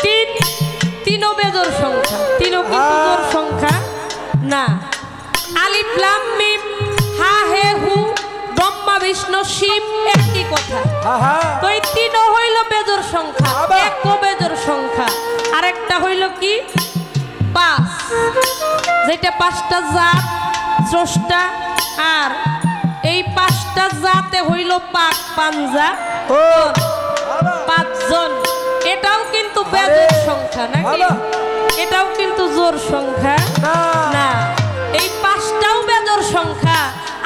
তিন, তিনও বেজোর সংখ্যা, তিনও কিন্তু জোর সংখ্যা না। আলিফ লাম মিম হা হে হু ব্রহ্মা বিষ্ণু শিব একই কথা। তো এই তিনও হইল বেজোর সংখ্যা, একও বেজোর সংখ্যা। আরেকটা হইল কি? পাঁচ, যেটা পাঁচটা জাত স্রষ্টা, আর এই পাঁচটা জাতে হইল পাক পাঞ্জা পাঁচজন। এটাও কিন্তু বেজোর সংখ্যা নাকি? এটাও কিন্তু জোর সংখ্যা না। এই পাঁচটাও বেজোর সংখ্যা।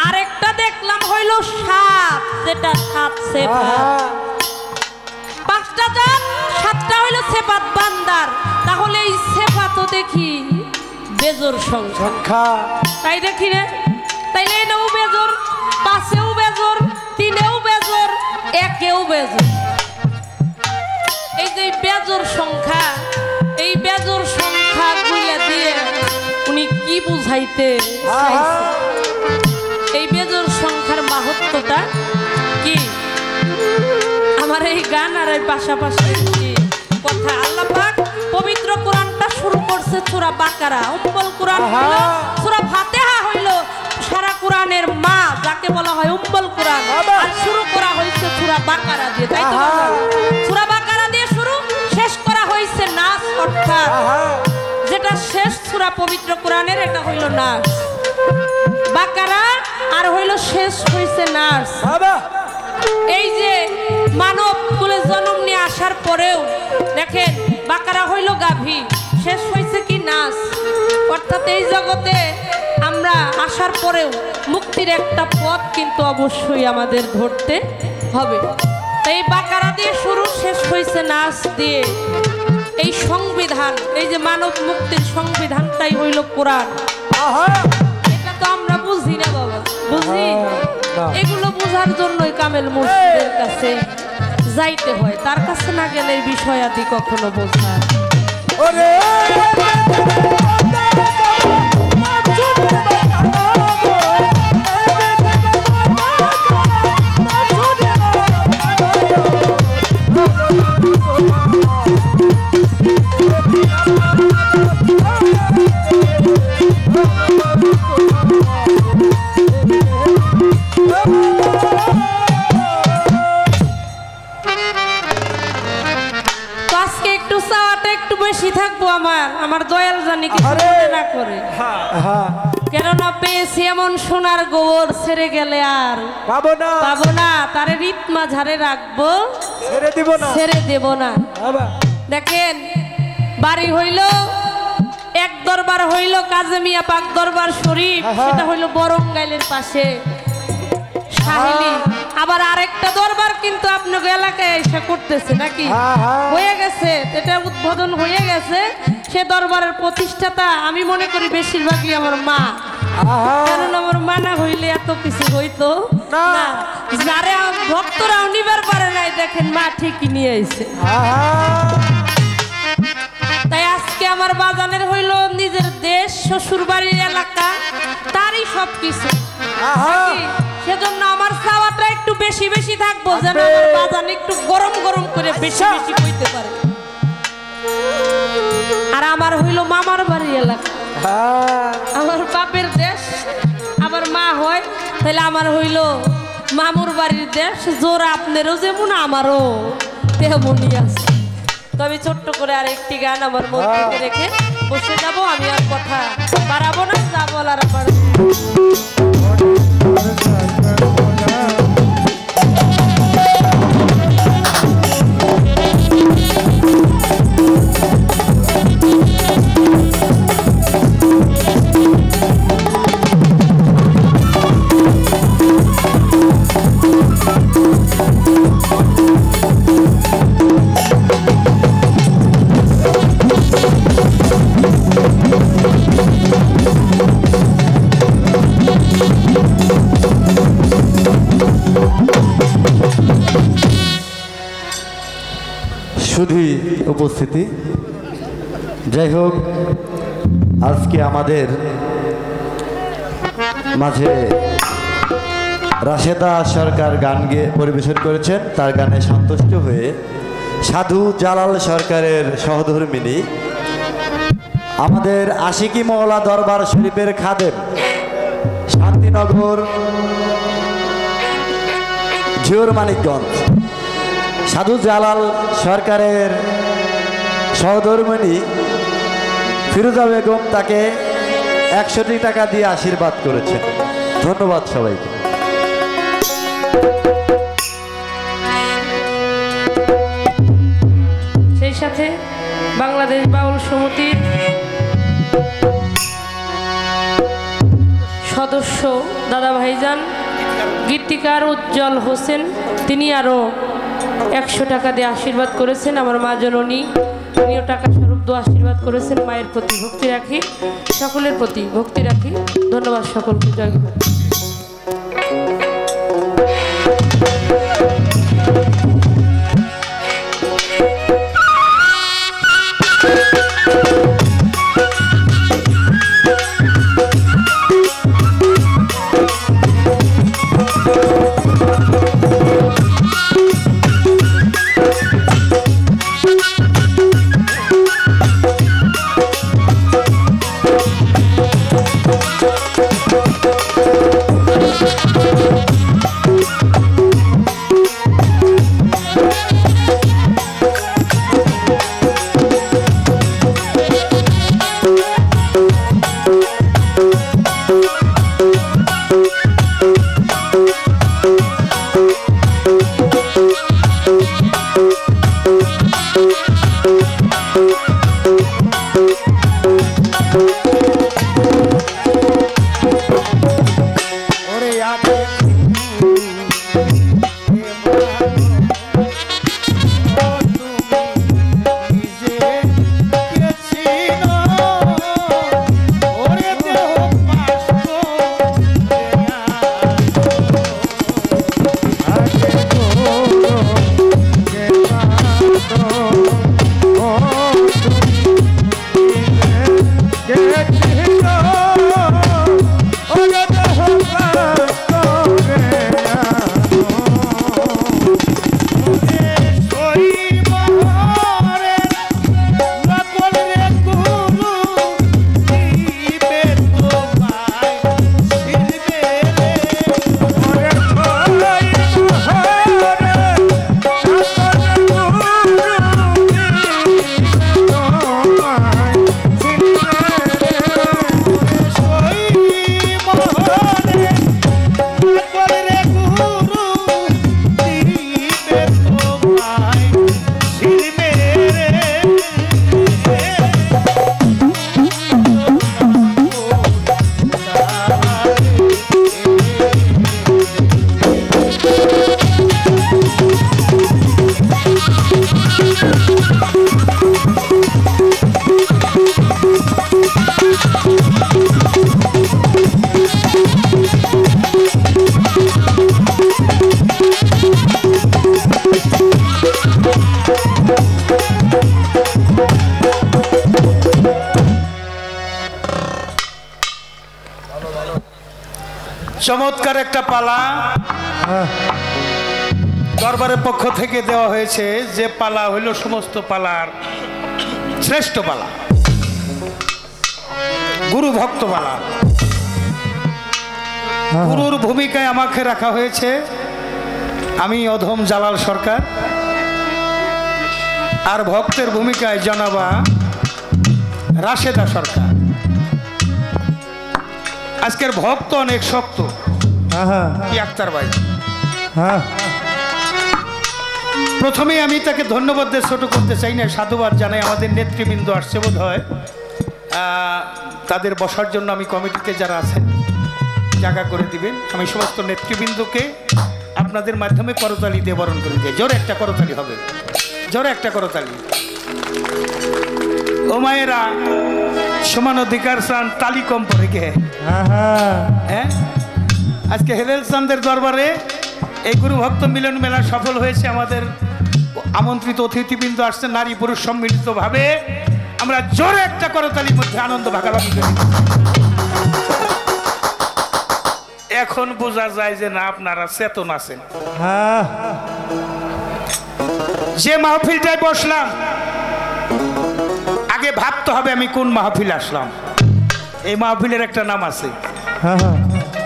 আরেকটা দেখলাম হইল সাত, যেটা সাত সেফাত। পাঁচটা জাত, সাতটা হইল সেফাত বান্দার। তাহলে এই সেফাতও দেখি বেজোর সংখ্যা, তাই দেখি রে? তাইলে এটাও বেজোর, পাঁচেও বেজোর, তিনেও বেজোর, একেও বেজোর। এই যে বেজোর সংখ্যা, এই বেজোর সংখ্যা গুলা দিয়ে উনি কি বুঝাইতে চাইছে? এই বেজোর সংখ্যার মাহাত্ম্যটা কি? আমার এই গান আর এই পাশাপাশি কথা, আল্লাহ পাক পবিত্র কোরআনটা শুরু করছে সূরা বাকারা। উম্মুল কোরআন হলো সূরা ফাতিহা, হইল সারা কোরআনের মা, যাকে বলা হয় উম্মুল কোরআন। আর শুরু করা হয়েছে সূরা বাকারা দিয়ে, তাই তো? সূরা বাকারা সুরা, যেটা শেষ সূরা পবিত্র কোরআনের, এটা হইল নাস। বাকারা আর হইল শেষ হইছে নাস। এই যে মানব কুলে জন্ম নিয়ে আসার পরেও দেখেন বাকারা হইল গাভী, শেষ হইছে কি নাস। অর্থাৎ এই জগতে আমরা আসার পরেও মুক্তির একটা পথ কিন্তু অবশ্যই আমাদের ধরতে হবে। এই বাকারা দিয়ে শুরু, শেষ হয়েছে নাচ দিয়ে। এই সংবিধান, এই যে মানব মুক্তির সংবিধানটাই হইল কোরআন। এটা তো আমরা বুঝি না বাবা, বুঝি? এগুলো বোঝার জন্যই কামেল মুর্শিদের কাছে যাইতে হয়, তার কাছে না গেলে এই বিষয়াদি কখনো বোঝা। থাকবো আমার দয়াল জানি কিছু মনে না করে, কেননা পেয়েছি এমন সোনার গোবর, ছেড়ে গেলে আর পাবো না, তারে রিতমা ঝাড়ে রাখবো, ছেড়ে দেব না। দেখেন বাড়ি হইল এক দরবার হইল কাজী মিয়া পাক দরবার শরীফ, সেটা হইল বরঙ্গাইলের পাশে সাহিলি। আবার আরেকটা দরবার কিন্তু আপনাকে এলাকায় এসে করতেছে নাকি, হয়ে গেছে, এটা উদ্বোধন হয়ে গেছে। সে দরবারের প্রতিষ্ঠাতা আমি মনে করি বেশিরভাগই আমার মা, কারণ আমার মা না হইলে এত কিছু হইতো না। যারা ভক্তরাও নিবার পারে নাই, দেখেন মা ঠিকই নিয়ে আইছে। তাই আজকে আমার বাজানের হইল নিজের দেশ, শ্বশুর বাড়ির এলাকা, তারই সবকিছু। সেজন্য আমার চাওয়াটা একটু বেশি বেশি থাকবো, যেন আমার বাজান একটু গরম গরম করে বেশি বেশি হইতে পারে। আর আমার হইল মামার বাড়ির এলাকা, আমার বাপের দেশ, আবার মা হয়, তাহলে আমার হইল মামুর বাড়ির দেশ। জোর আপনারও যেমন আমারও তেমনই আছে। তবে ছোট্ট করে আর একটি গান আমার মধ্যে রেখে বসে যাব, আমি আর কথা বাড়াবো না, যা বলার আমার। শুধু উপস্থিতি, যাই হোক, আজকে আমাদের মাঝে রাশেদা সরকার গান গেয়ে পরিবেশন করেছেন। তার গানে সন্তুষ্ট হয়ে সাধু জালাল সরকারের সহধর্মিনী, আমাদের আশিকি মহলা দরবার শরীফের খাদেম, শান্তিনগর ঝিওর মানিকগঞ্জ, সাধু জালাল সরকারের সহধর্মিনী ফিরোজা বেগম তাকে 100 টাকা দিয়ে আশীর্বাদ করেছেন। ধন্যবাদ সবাইকে। সেই সাথে বাংলাদেশ বাউল সমিতির সদস্য দাদা ভাইজান গীতিকার উজ্জ্বল হোসেন, তিনি আরও 100 টাকা দিয়ে আশীর্বাদ করেছেন। আমার মা জননী, তিনিও টাকা স্বরূপ দোয়া আশীর্বাদ করেছেন। মায়ের প্রতি ভক্তি রাখি, সকলের প্রতি ভক্তি রাখি। ধন্যবাদ সকলকে। জয়। চমৎকার একটা পালা দরবারের পক্ষ থেকে দেওয়া হয়েছে, যে পালা হইল সমস্ত পালার শ্রেষ্ঠ পালা, গুরু ভক্ত পালা। গুরুর ভূমিকায় আমাকে রাখা হয়েছে। আমি অধম জালাল সরকার, আর ভক্তের ভূমিকায় জনাবা রাশেদা সরকার। আজকের ভক্ত অনেক শক্ত, কি আক্তার ভাই? প্রথমেই আমি তাকে ধন্যবাদ দিয়ে ছোট করতে চাই না, সাধুবাদ জানাই। আমাদের নেতৃবৃন্দ আসছে বোধ হয়, তাদের বসার জন্য আমি কমিটিতে যারা আছেন জায়গা করে দিবেন। আমি সমস্ত নেতৃবৃন্দকে আপনাদের মাধ্যমে করতালি দিয়ে বরণ করে দিই। জোরে একটা করতালি হবে, জোরে একটা করতালি। ও মায়েরা, সমান অধিকার চান, তালি কম পড়ে গে। হ্যাঁ, আজকে হেলেল চাঁদের দরবারে এই গুরু ভক্ত মিলন মেলা সফল হয়েছে। আমাদের আমন্ত্রিত অতিথিবৃন্দ আসছে, নারী পুরুষ সম্মিলিতভাবে আমরা জোরে একটা করতালির মধ্যে আনন্দ ভাগাভাগি করি। এখন বোঝা যায় যে না, আপনারা চেতন আছেন। যে মাহফিলটায় বসলাম, আগে ভাবতে হবে আমি কোন মাহফিল আসলাম। এই মাহফিলের একটা নাম আছে।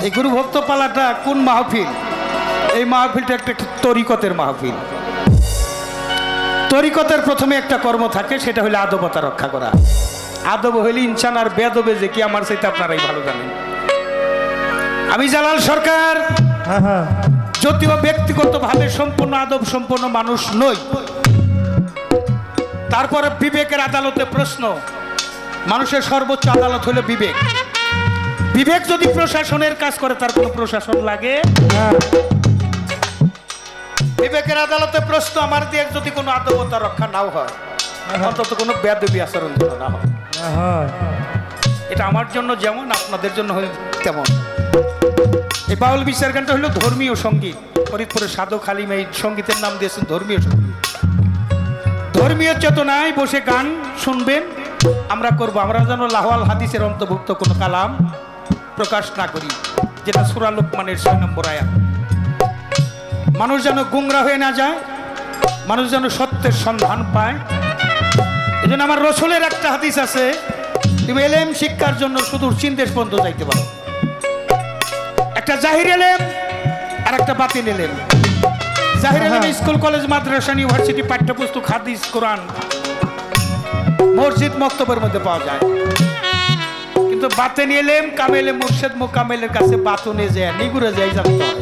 এই গুরু ভক্ত পালাটা কোন মাহফিল? এই মাহফিলটা একটা তরিকতের মাহফিল। তরিকতের প্রথমে একটা কর্ম থাকে, সেটা হলো আদবতা রক্ষা করা। আদব হইলে ইনসান, আর বেদবে যে কি আমার সাথে আপনারাই ভালো জানেন। আমি জালাল সরকার যদিও ব্যক্তিগতভাবে সম্পূর্ণ আদব সম্পন্ন মানুষ নই, তারপরে বিবেকের আদালতে প্রশ্ন। মানুষের সর্বোচ্চ আদালত হলো বিবেক। বিবেক যদি প্রশাসনের কাজ করে, তার কোনো প্রশাসন লাগে? বিবেকের আদালতে প্রশ্ন, আমার দিয়ে যদি কোনো আদবতা রক্ষা নাও হয়, অন্তত কোনো বেয়াদবি আচরণ যেন না হয়। এটা আমার জন্য যেমন, আপনাদের জন্য তেমন। এই বাউল বিচার গানটা হলো ধর্মীয় সঙ্গীত। ফরিদপুরের সাধক হালিম এই সঙ্গীতের নাম দিয়েছেন ধর্মীয় সঙ্গীত। ধর্মীয় চেতনায় বসে গান শুনবেন, আমরা করব। আমরা যেন লাহওয়াল হাদিসের অন্তর্ভুক্ত কোনো কালাম প্রকাশ না করি, যেটা সূরা লোকমানের 6 নম্বর আয়াত। মানুষ যেন গুমরা হয়ে না যায়, মানুষ যেন সত্যের সন্ধান পায়। এই জন্য আমার রসুলের একটা হাদিস আছে, তুমি এলেম শিক্ষার জন্য সুদূর চীন দেশ পর্যন্ত যাইতে পারো। একটা জাহির এলেম আর একটা বাতিন এলেম। জাহির এলেম স্কুল কলেজ মাদ্রাসা ইউনিভার্সিটি পাঠ্যপুস্তক হাদিস কোরআন মসজিদ মক্তবের মধ্যে পাওয়া যায়, কিন্তু বাতিন এলেম কামেলে মুর্শিদ মোকামেলের কাছে বাতুনে যায়, নিগুড়ে যায় জানতে হয়।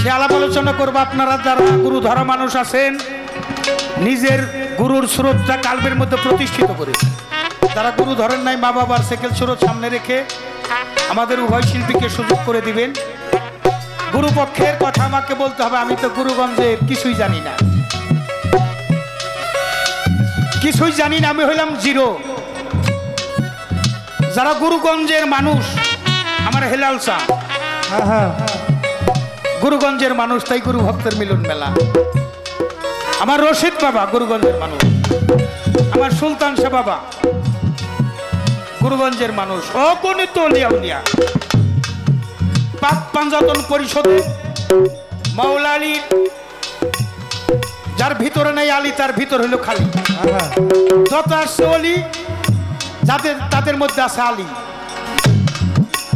সে আলাপ আলোচনা করবো। আপনারা যারা গুরু ধরা মানুষ আছেন, নিজের গুরুর স্রোতটা কালবের মধ্যে প্রতিষ্ঠিত করে, যারা গুরু ধরেন নাই, মা বাবার সেকেল স্রোত সামনে রেখে আমাদের উভয় শিল্পীকে সুযোগ করে দিবেন। গুরুপক্ষের কথা আমাকে বলতে হবে, আমি তো গুরুগঞ্জের কিছুই জানি না, কিছুই জানি না, আমি হইলাম জিরো। যারা গুরুগঞ্জের মানুষ, আমার হেলাল চা গুরুগঞ্জের মানুষ, তাই গুরু ভক্তের মিলন মেলা। আমার রশিদ বাবা গুরুগঞ্জের মানুষ, আমার সুলতান শাহ বাবা গুরুগঞ্জের মানুষ। অগণিত লিয়া উলিয়া পাক পাঞ্জাতন পরিষদে মাওলা আলী, যার ভিতরে নাই আলী, তার ভিতর হইল খালি। যত আসছে অলি, যাদের তাদের মধ্যে আছে আলী।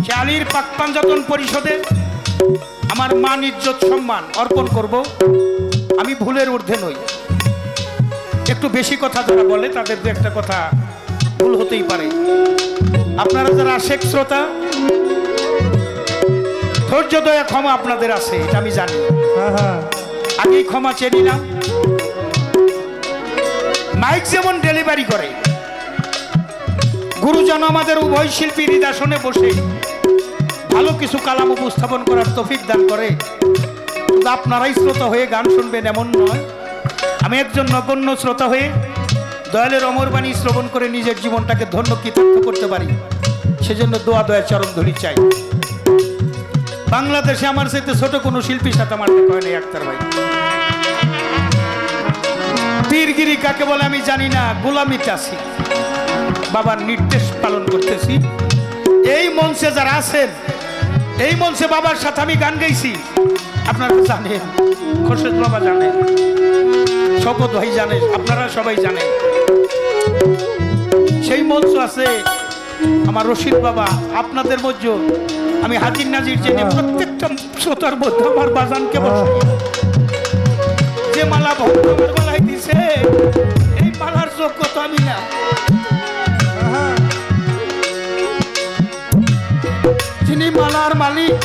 সে আলীর পাক পাঞ্জাতন পরিষদে আমার মান ইজ্জত সম্মান অর্পণ করব। আমি ভুলের ঊর্ধ্বে নই। একটু বেশি কথা যারা বলে, তাদের দু একটা কথা ভুল হতেই পারে। আপনারা যারা আশেক শ্রোতা, ধৈর্য দয়া ক্ষমা আপনাদের আছে, এটা আমি জানি। আগেই ক্ষমা চেয়ে নিলাম। মাইক যেমন ডেলিভারি করে, গুরুজন আমাদের উভয় শিল্পীর হৃদয়াসনে বসে ভালো কিছু কালাম উপস্থাপন করার তৌফিক দান করে। আপনারাই শ্রোতা হয়ে গান শুনবেন এমন নয়। আমি একজন নগণ্য শ্রোতা হয়ে দয়ালের অমর বাণী শ্রবণ করে নিজের জীবনটাকে ধন্য কৃতার্থ করতে পারি, সেজন্য দোয়া দয়া চরণ ধরি চাই। বাংলাদেশে আমার সাথে ছোট কোনো শিল্পীর সাথে আমার দেখা হয় না আক্তার ভাই। পীরগিরি কাকে বলে আমি জানি না, গোলামিতে আছি, বাবার নির্দেশ পালন করতেছি। এই মঞ্চে যারা আছেন, এই মঞ্চে বাবার সাথে আমি গান গাইছি, আপনারা জানেন, খোরশেদ বাবা জানেন, শপথ ভাই জানেন, আপনারা সবাই জানেন। সেই মঞ্চ আছে আমার রশিদ বাবা, আপনাদের মধ্যে আমি হাজির নাজির জেনে প্রত্যেকটা শ্রোতার মধ্যে আমার বাজানকে বসে যে মালা ভক্ত আমার গলায় দিছে, এই মালার যোগ্য তো আমি না। যিনি মালার মালিক,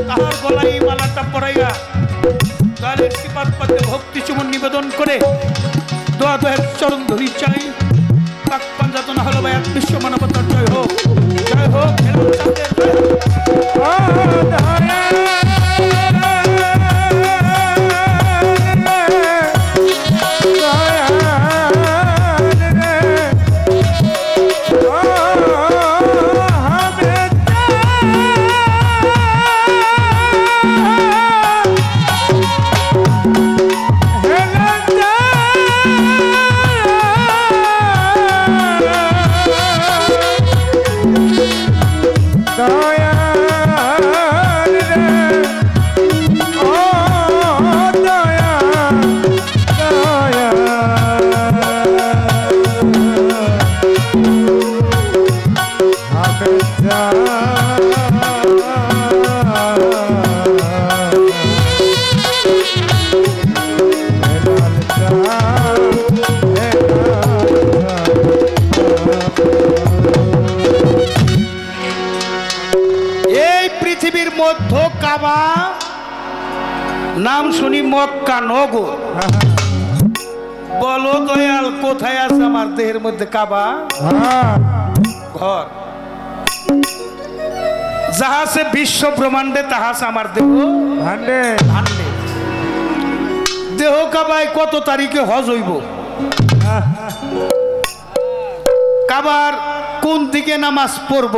তাহার গলায় এই মালাটা পড়াইয়া দয়ালের কৃপাত পথে ভক্তি চুমন নিবেদন করে দোয়া দোয়ের চরণ ধরি চাই। পাক পাঞ্জাতন হলো ভাই বিশ্ব মানবতার জয় হোক, জয় হোক, হেলাল চাঁদের জয় কাবা নাম শুনি মক্কা নগর। বলো দয়াল কোথায় আছে আমার দেহের মধ্যে কাবা ঘর? যাহা আছে বিশ্ব ব্রহ্মাণ্ডে তাহা আছে আমার দেহ ভাণ্ডে। দেহ কাবায় কত তারিখে হজ হইব? কাবার কোন দিকে নামাজ পড়ব?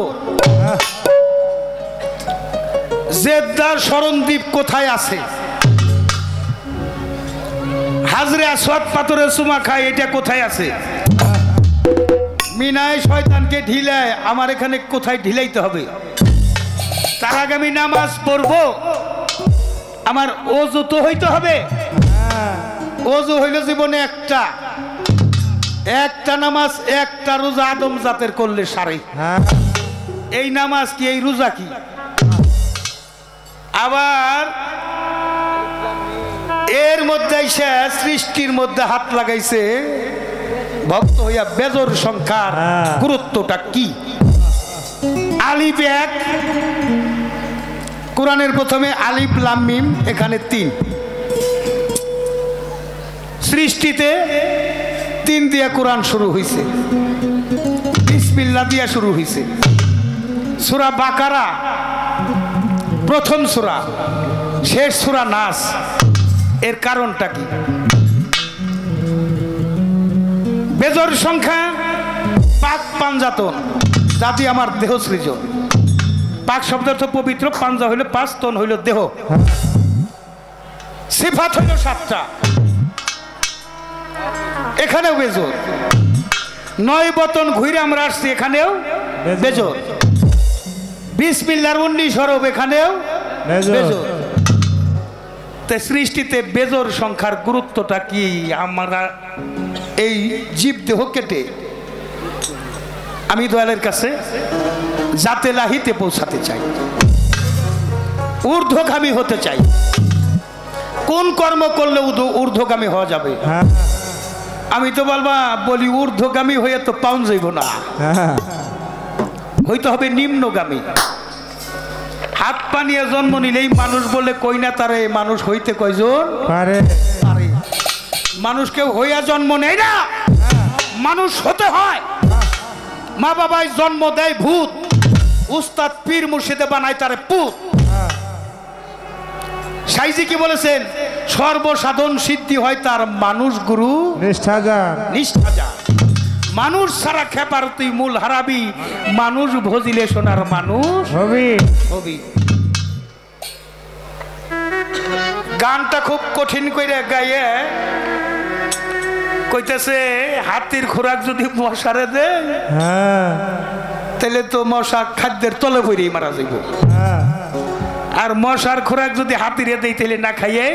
জেদ্দার শরণদ্বীপ কোথায় আছে? হাজরে আসওয়াদ পাথরের চুমা খায় এটা কোথায় আছে? মিনায় শয়তানকে ঢিলায় আমার এখানে কোথায় ঢিলাইতে হবে? তার আগে আমি নামাজ পড়ব, আমার ওযু তো হইতে হবে। ওযু হইল জীবনে একটা নামাজ, একটা রোজা আদম জাতের করলে সারে। এই নামাজ কি, এই রোজা কি? আবার এর মধ্যে এসে সৃষ্টির মধ্যে হাত লাগাইছে ভক্ত হইয়া বেজর সংখ্যার গুরুত্বটা কি? আলিফ এক, কোরআনের প্রথমে আলিফ লাম মিম, এখানে 3। সৃষ্টিতে 3 দিয়া কোরআন শুরু হয়েছে, বিসমিল্লাহ দিয়া শুরু হয়েছে। সূরা বাকারা প্রথম সূরা, শেষ সূরা নাস। এর কারণটা কি? বেজর সংখ্যা, পাক পাঞ্জাতন, জাতি আমার দেহ সৃজন। পাক শব্দ অর্থ পবিত্র, পাঞ্জা হইল 5, তন হইল দেহ। সিফাত হইল 7টা, এখানেও বেজর। 9 বতন ঘুরে আমরা আসছি, এখানেও বেজর। বিসমিল্লাহর 19 হরফ, এখানেও বেজর। সৃষ্টিতে বেজর সংখ্যার গুরুত্বটা কি? আমরা এই জীব দেহ কেটে আমি দয়ালের কাছে জাতে লাহিতে পৌঁছাতে চাই, ঊর্ধ্বগামী হতে চাই। কোন কর্ম করলে ঊর্ধ্বগামী হওয়া যাবে? আমি তো বলি ঊর্ধ্বগামী হয়ে তো পাউন যাইব না, হইতে হবে নিম্নগামী। হাত পা নিয়ে জন্ম নিলেই মানুষ বলে কই না তারে মানুষ হইতে কয়জন পারে? মানুষ কেউ হইয়া জন্ম নেয় না, মানুষ হতে হয়। মা বাবাই জন্ম দেয় ভূত, উস্তাদ পীর মুর্শিদে বানায় তারে পুত। সাইজি কি বলেছেন? সর্বসাধন সিদ্ধি হয় তার মানুষ গুরু নিষ্ঠা যা। মানুষ ছাড়া খেপার তুই মূল হারাবি, মানুষ ভজিলে সোনার মানুষ হবি। গানটা খুব কঠিন করে গাইয়ে কইতেছে হাতির খোরাক যদি মশারে দে তাহলে তো মশা খাদ্যের তলে পড়েই মারা যাইব, আর মশার খোরাক যদি হাতিরে দেই তাহলে না খাইয়ে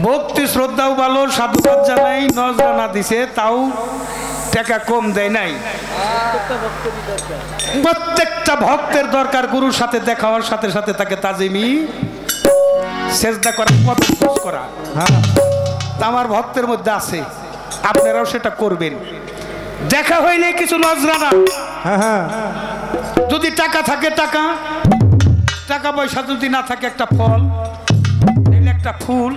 ভক্তি শ্রদ্ধাও ভালো, সাধুবাদ জানাই, নজরানা দিছে তাও টাকা কম দেয় নাই। প্রত্যেকটা ভক্তের দরকার গুরুর সাথে দেখা হওয়ার সাথে সাথে তাকে তাজিমি সেজদা করা, পদস্পর্শ করা। আমার ভক্তের মধ্যে আছে, আপনারাও সেটা করবেন। দেখা হইলে কিছু নজরানা, যদি টাকা থাকে টাকা, টাকা পয়সা যদি না থাকে একটা ফল, একটা ফুল,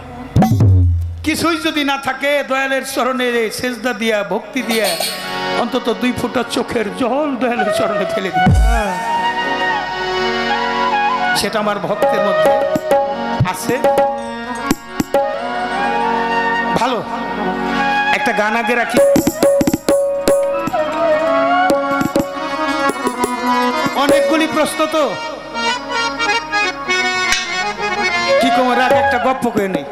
কিছুই যদি না থাকে দয়ালের চরণে সেজদা দিয়া ভক্তি দিয়া অন্তত 2 ফোঁটা চোখের জল দয়ালের চরণে ফেলে দিই, সেটা আমার ভক্তের মধ্যে আছে। ভালো একটা গান আগে রাখি। অনেকগুলি প্রশ্ন তো কি কমার আগে একটা গপ্প করে নেই।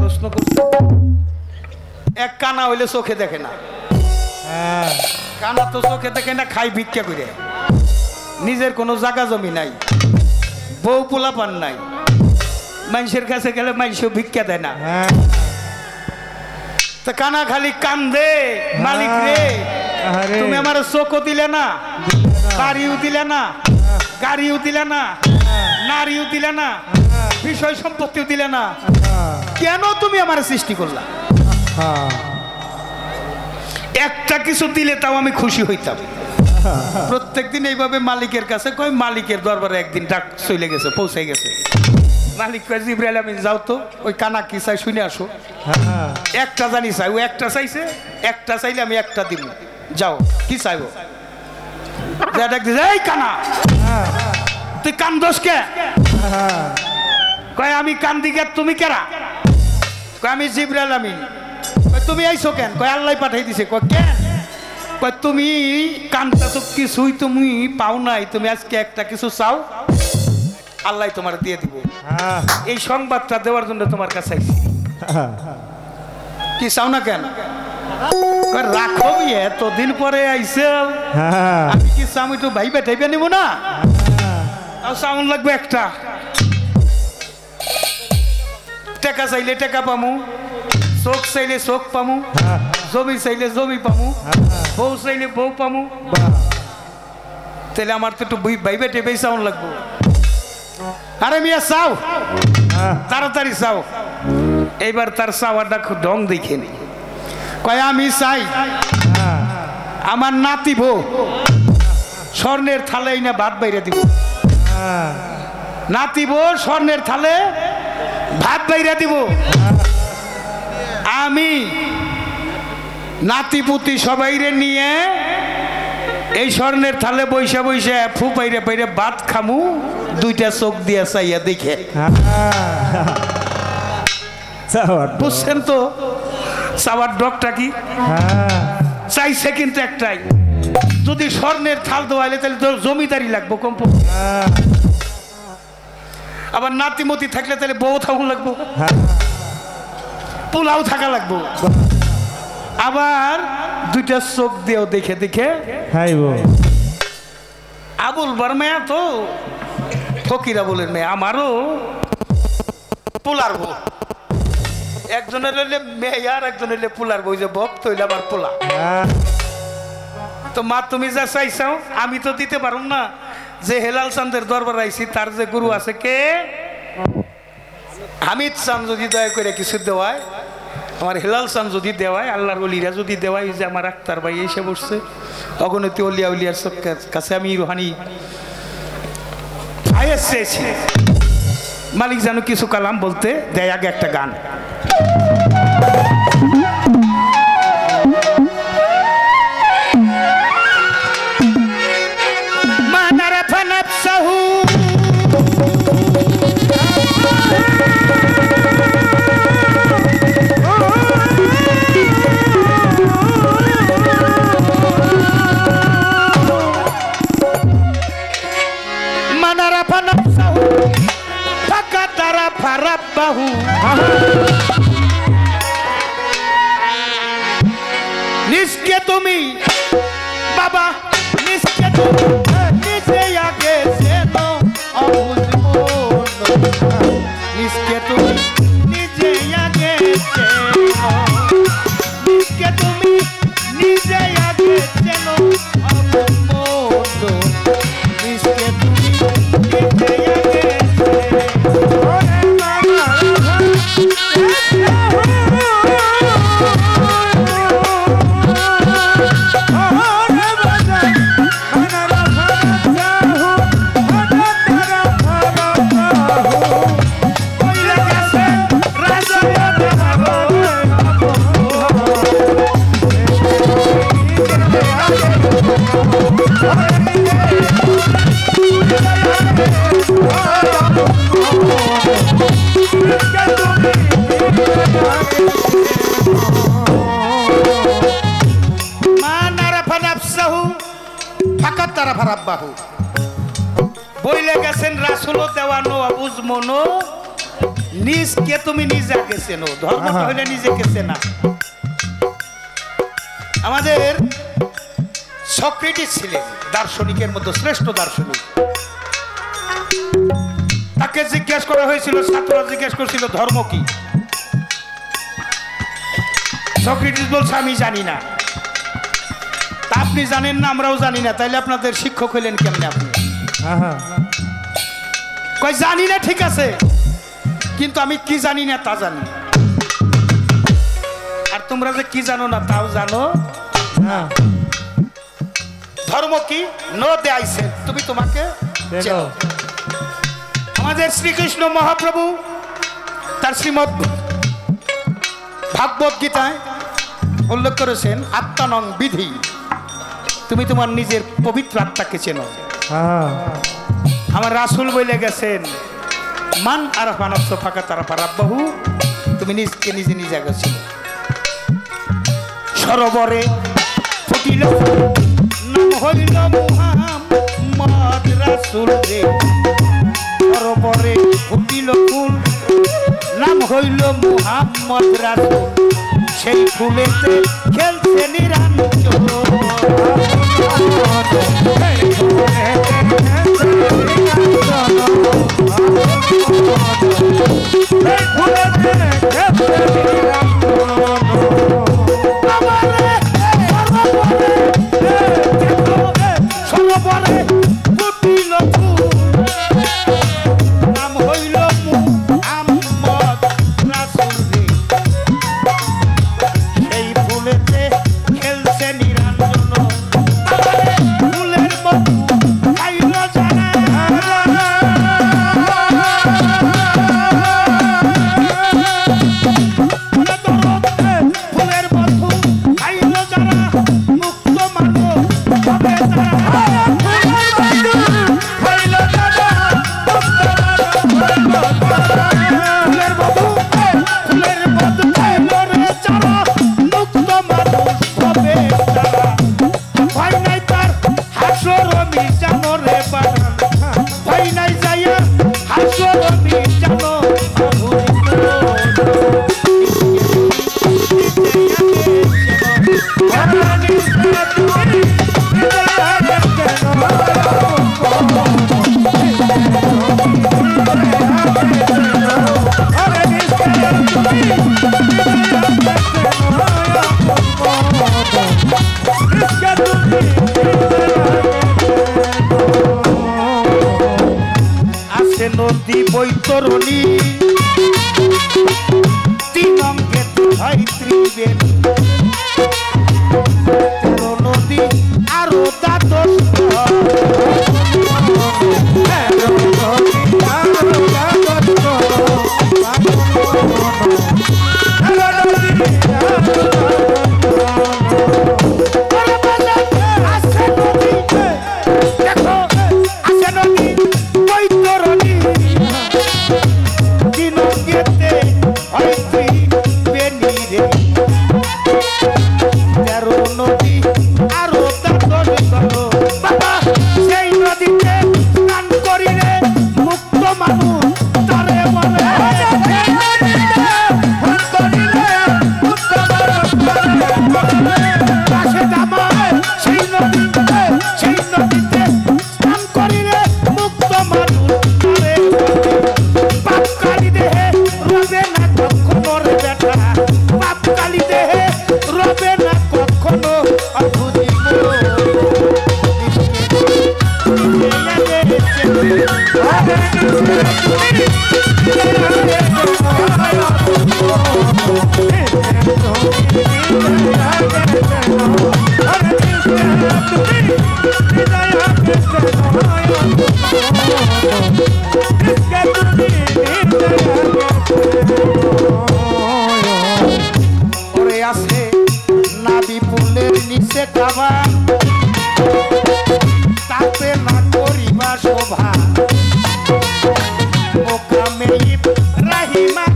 প্রশ্ন করছে এক কানা হইলে চোখে দেখে না, কানা তো চোখে দেখে না, খাই ভিক্ষা করে, নিজের কোনো জায়গা জমি নাই, বউ পোলা পান নাই, মানুষের কাছে গেলে মানুষও ভিক্ষা দেয় না। তা কানা খালি কান্দে, মালিক রে তুমি আমার চোখও দিলে না, বাড়িও দিলে না, গাড়িও দিলে না, নারীও দিলে না, বিষয় সম্পত্তিও দিলে না, কেন তুমি আমার সৃষ্টি করলা? একটা কিছু দিলে তাও আমি খুশি হইতাম। প্রত্যেকদিন এইভাবে মালিকের কাছে কই, মালিকের দরবারে একদিন ডাক চলে গেছে, পৌঁছে গেছে। মালিক কয় জিবরাইল আমিন যাও তো ওই কানা কি চাই শুনে আসো। একটা জানি চাই, ও একটা চাইছে, একটা চাইলে আমি একটা দিব, যাও কি চাইবো? ডাক দিছে এই কানা তুই কান্দোস কে? কয় আমি কান্দি গে, তুমি কেরা? কয় আমি জিবরাইল আমিন। কয় তুমি আইছো কেন? কয় আল্লাহ পাঠাই দিছে। কয় কেন? কয় তুমি কান্দাছো, কিছুই তুমি পাও নাই, তুমি আজকে একটা কিছু চাও, আল্লাহ তোমার দিয়ে দিব। এই সংবাদটা দেওয়ার জন্য তোমার কাছে আইছি। কি চাও না কেন? রাখো এতদিন পরে আইছে, আমি কি চাও একটু ভাইবে টাইবে নিব না? তাও চাউন লাগবে একটা। টাকা চাইলে টাকা পামু, চোখ চাইলে চোখ পামু, জমি চাইলে জমি পামু, বউ চাইলে বউ পামু। তাহলে আমার তো একটু ভাইবে টেবে চাউন লাগবো। আরে মিয়া চাও, তাড়াতাড়ি চাও। এইবার তার চাওয়াটা ঢং দেখে নি। কয় আমি চাই আমার নাতি বউ স্বর্ণের থালে না ভাত বাইরে দিব। নাতি বউ স্বর্ণের থালে ভাত বাইরে দিব। আমি নাতিপুতি সবাইরে নিয়ে এই স্বর্ণের থালে বৈশা বৈশা ফু পাইরে পাইরে ভাত খামু, 2টা চোখ দিয়া চাইয়া দেখে। বুঝছেন তো চাওয়ার ডকটা কি? চাইছে কিন্তু একটাই, যদি স্বর্ণের থাল দোয়াইলে তাহলে তো জমিদারি লাগবো কম্প। আবার নাতিমতি থাকলে তাহলে বউ থাকুন লাগবো, পোলাও থাকা লাগবো, আবার 2টা চোখ দিয়েও দেখে দেখে। আবুল বার মেয়া তো ফকির আবুলের মেয়ে, আমারও পোলার বউ। একজনের হইলে মেয়ে আর একজন হইলে পোলার বউ, যে ভক্ত হইলে আবার পোলা। তো মা তুমি যা চাইছাও আমি তো দিতে পারুম না। যে হেলাল চাঁদের দরবার আইছি তার যে গুরু আছে কে, হামিদ চাঁদ, যদি দয়া করে কিছু দেওয়ায়, আমার হেলাল চাঁদ যদি দেওয়ায়, আল্লাহর অলিরা যদি দেওয়ায়, যে আমার আক্তার ভাই এসে বসছে, অগণতি অলিয়া উলিয়ার কাছে আমি রুহানি আয়াত চেয়েছি। মালিক জানো কিছু কালাম বলতে দেয়। আগে একটা গান। তুমি বাবা নিজকে তুমি নিজে আগে চেনো অবুঝ মন নিজকে তুমি নিজে আগে চেনো নিজকে তুমি নিজে আগে চেনো অবুঝ মন নিজকে তুমি নিজে আগে বইলে গেছেন রাসূল দেওয়ানো আবুজ মনো নিজকে তুমি নিজে আগে চেনো ধর্মটা হইলে নিজেকে চেনা আমাদের সক্রেটিস ছিলেন দার্শনিকের মধ্যে শ্রেষ্ঠ দার্শনিক তাকে জিজ্ঞেস করা হয়েছিল ছাত্ররা জিজ্ঞেস করছিল ধর্ম কি সক্রেটিস বলছে আমি জানি না তা আপনি জানেন না আমরাও জানি না তাইলে আপনাদের শিক্ষক হইলেন কেমনে আপনি কই জানি না ঠিক আছে কিন্তু আমি কি জানি না তা জানি আর তোমরা যে কি জানো না তাও জানো না ধর্ম কি নো দেয়াইছে তুমি তোমাকে চেনো আমাদের শ্রীকৃষ্ণ মহাপ্রভু তার শ্রীমৎ ভাগবত গীতায় উল্লেখ করেছেন আত্মানং বিধি তুমি তোমার নিজের পবিত্র আত্মাকে চেনো আমার রাসূল বলে গেছেন মান আরাফা নাফসু ফাকাত আরাফা রাব্বাহু তুমি নিজকে নিজে নিজে আগে চেনো সরোবরে ফুটিল নাম হইল মুহাম্মদ রাসূল রে সরোবরে ফুটিল ফুল নাম হইল মুহাম্মদ রাসূল সেই ফুলেতে খেলছে নিরঞ্জন সরোবরে ফুটিল ফুল নাম হইল মুহাম্মদ রাসূল রে সেই ফুলেতে খেলছে নিরঞ্জন ফুলের মধু খাইল যারা ফুলের মধু খাইল যারা মুক্ত মানব হবে তারা নদী বৈতরণী তিন অঙ্গে হয় ত্রিবেণী নদী আরো দ্বাদশ ওরে আছে নাবি ফুলের নিচে কাবা তাতে না করিবা শোভা মোকামে রাহিমা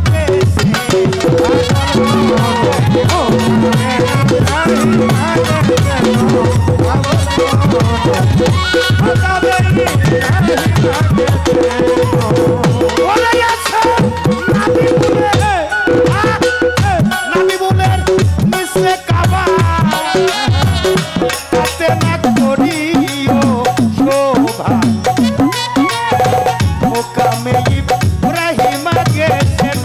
নাবি ফুলের নিচে কাবা তাতে না করিও শোভা মোকামে রাহিমা গেছেন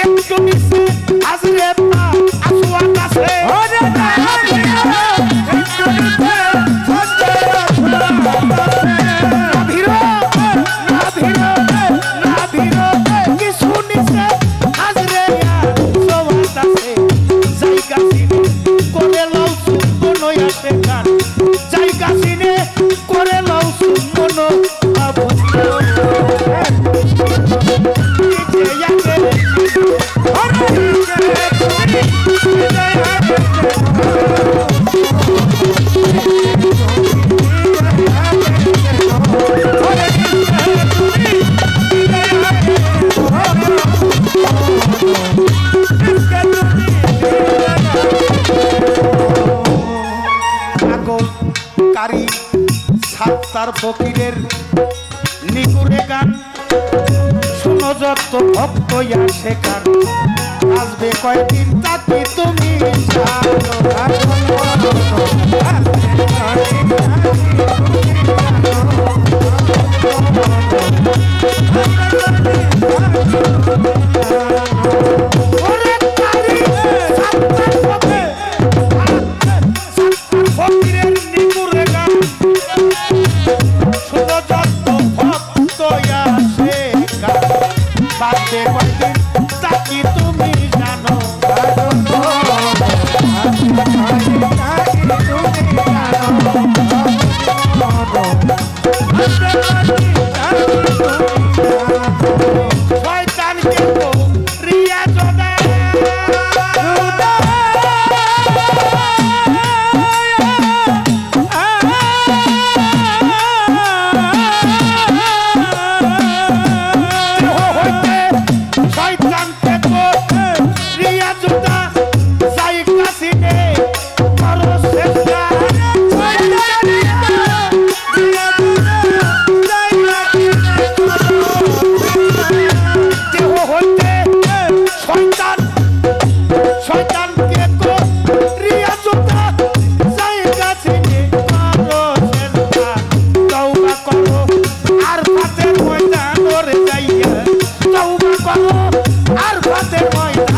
একটু নিচে আসরে পা আসুয়া কাছে কিছু নিচে আসরে জায়গা চিনে করে লও সুন্দর আসে গান জায়গা চিনে করে লও সুন্দর কারি সাত্তার ফকিরের নিগুরে গান শুনো যত ভক্ত আসে গান আসবে কয়দিন তাকে তুমি ফকিরের নিগুরে গান শুনো যত ভক্ত আসে গান বাদে কয়দিন তাকে তুমি জানো শয়তানকে তো রিয়া জোদা শয়তানকে তো রিয়া জোদা যাই কাছিনে করো চেষ্টা দেহ হইতে শয়তান শয়তানকে তো রিয়া জোদা যাই কাছিনে করো চেষ্টা তওবা করো আর ফাতের ময়দান ওরে যাইয়া তওবা করো আর ফাতের ময়দান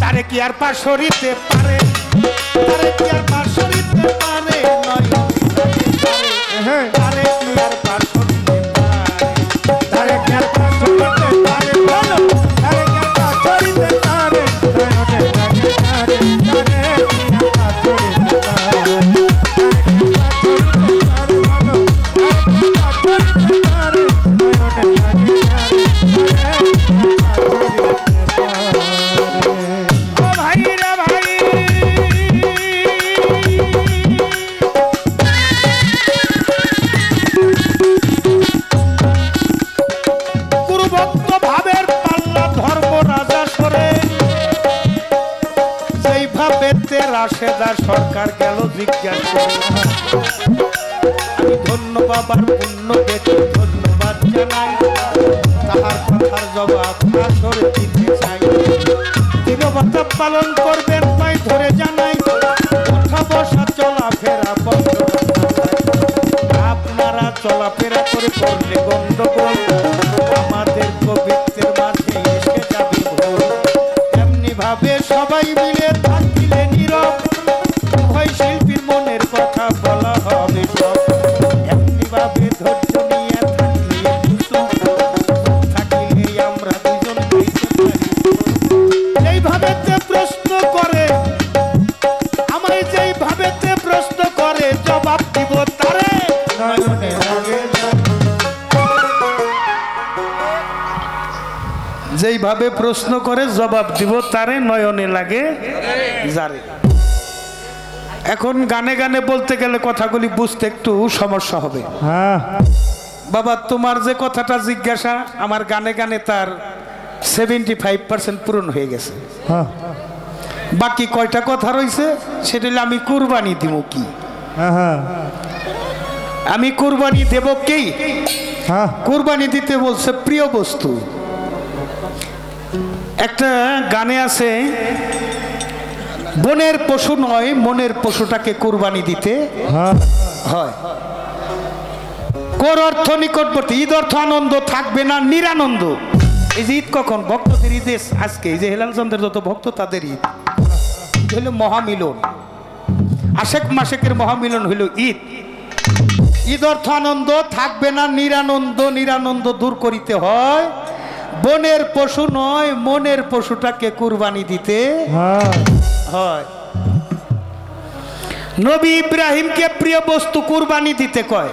তারে কি আর পাশরিতে পারে তারে কি আর পাশরিতে পারে নয় তারে কি আর পাশরিতে পারে তারে কি আর পাশরিতে পারে বলো তারে কি আর পাশরিতে পারে ও ভাই রে ভাই রাশেদা সরকার গেল জিজ্ঞাসা আমি ধন্য বাবার পুণ্য দেখে ধন্যবাদ জানাই তাহার কথার জবাব আসরে দিতে চাই নীরবতা পালন করবেন তাই ধরে জানাই উঠা বসা চলাফেরা বন্ধ আপনারা চলাফেরা করে করলে গন্ডগোল আমাদের কবিত্বের মাঝে এসে যাবে ভুল এমনি ভাবে সবাই মিলে থাকিলে নীরব উভয় শিল্পীর মনের কথা বলা হবে সব এমনি ভাবে ধৈর্য নিয়ে থাকলে থাকিলে আমরা দুজন গাইতে পারি এইভাবে প্রশ্ন করে আমায় যেইভাবে প্রশ্ন করে জবাব দিব তারে নয়নে লাগে যেইভাবে প্রশ্ন করে জবাব দিব তারে নয়নে লাগে যারে এখন গানে গানে বলতে গেলে কথাগুলি বুঝতে একটু সমস্যা হবে হ্যাঁ বাবা তোমার যে কথাটা জিজ্ঞাসা আমার গানে গানে তার 75% পূরণ হয়ে গেছে হ্যাঁ বাকি কয়টা কথা রয়েছে সেটা হলে আমি কুরবানি দিব কি হ্যাঁ আমি কুরবানি দেব কি হ্যাঁ কুরবানি দিতে বলছে প্রিয় বস্তু একটা গানে আছে বনের পশু নয় মনের পশুটাকে কুরবানি দিতে হ্যাঁ হয় কোর অর্থ নিকটবর্তী ঈদ অর্থ আনন্দ থাকবে না নিরানন্দ এই যে ঈদ কখন ভক্তদের ঈদ আজকে এই যে হেলাল চন্দ্রের যত ভক্ত তাদের ঈদ ঈদ হলো মহামিলন আশেক মাসেকের মহামিলন হইল ঈদ ঈদ অর্থ আনন্দ থাকবে না নিরানন্দ নিরানন্দ দূর করিতে হয় বনের পশু নয় মনের পশুটাকে কুরবানি দিতে হ্যাঁ হয় নবী ইব্রাহিমকে প্রিয় বস্তু কুরবানি দিতে কয়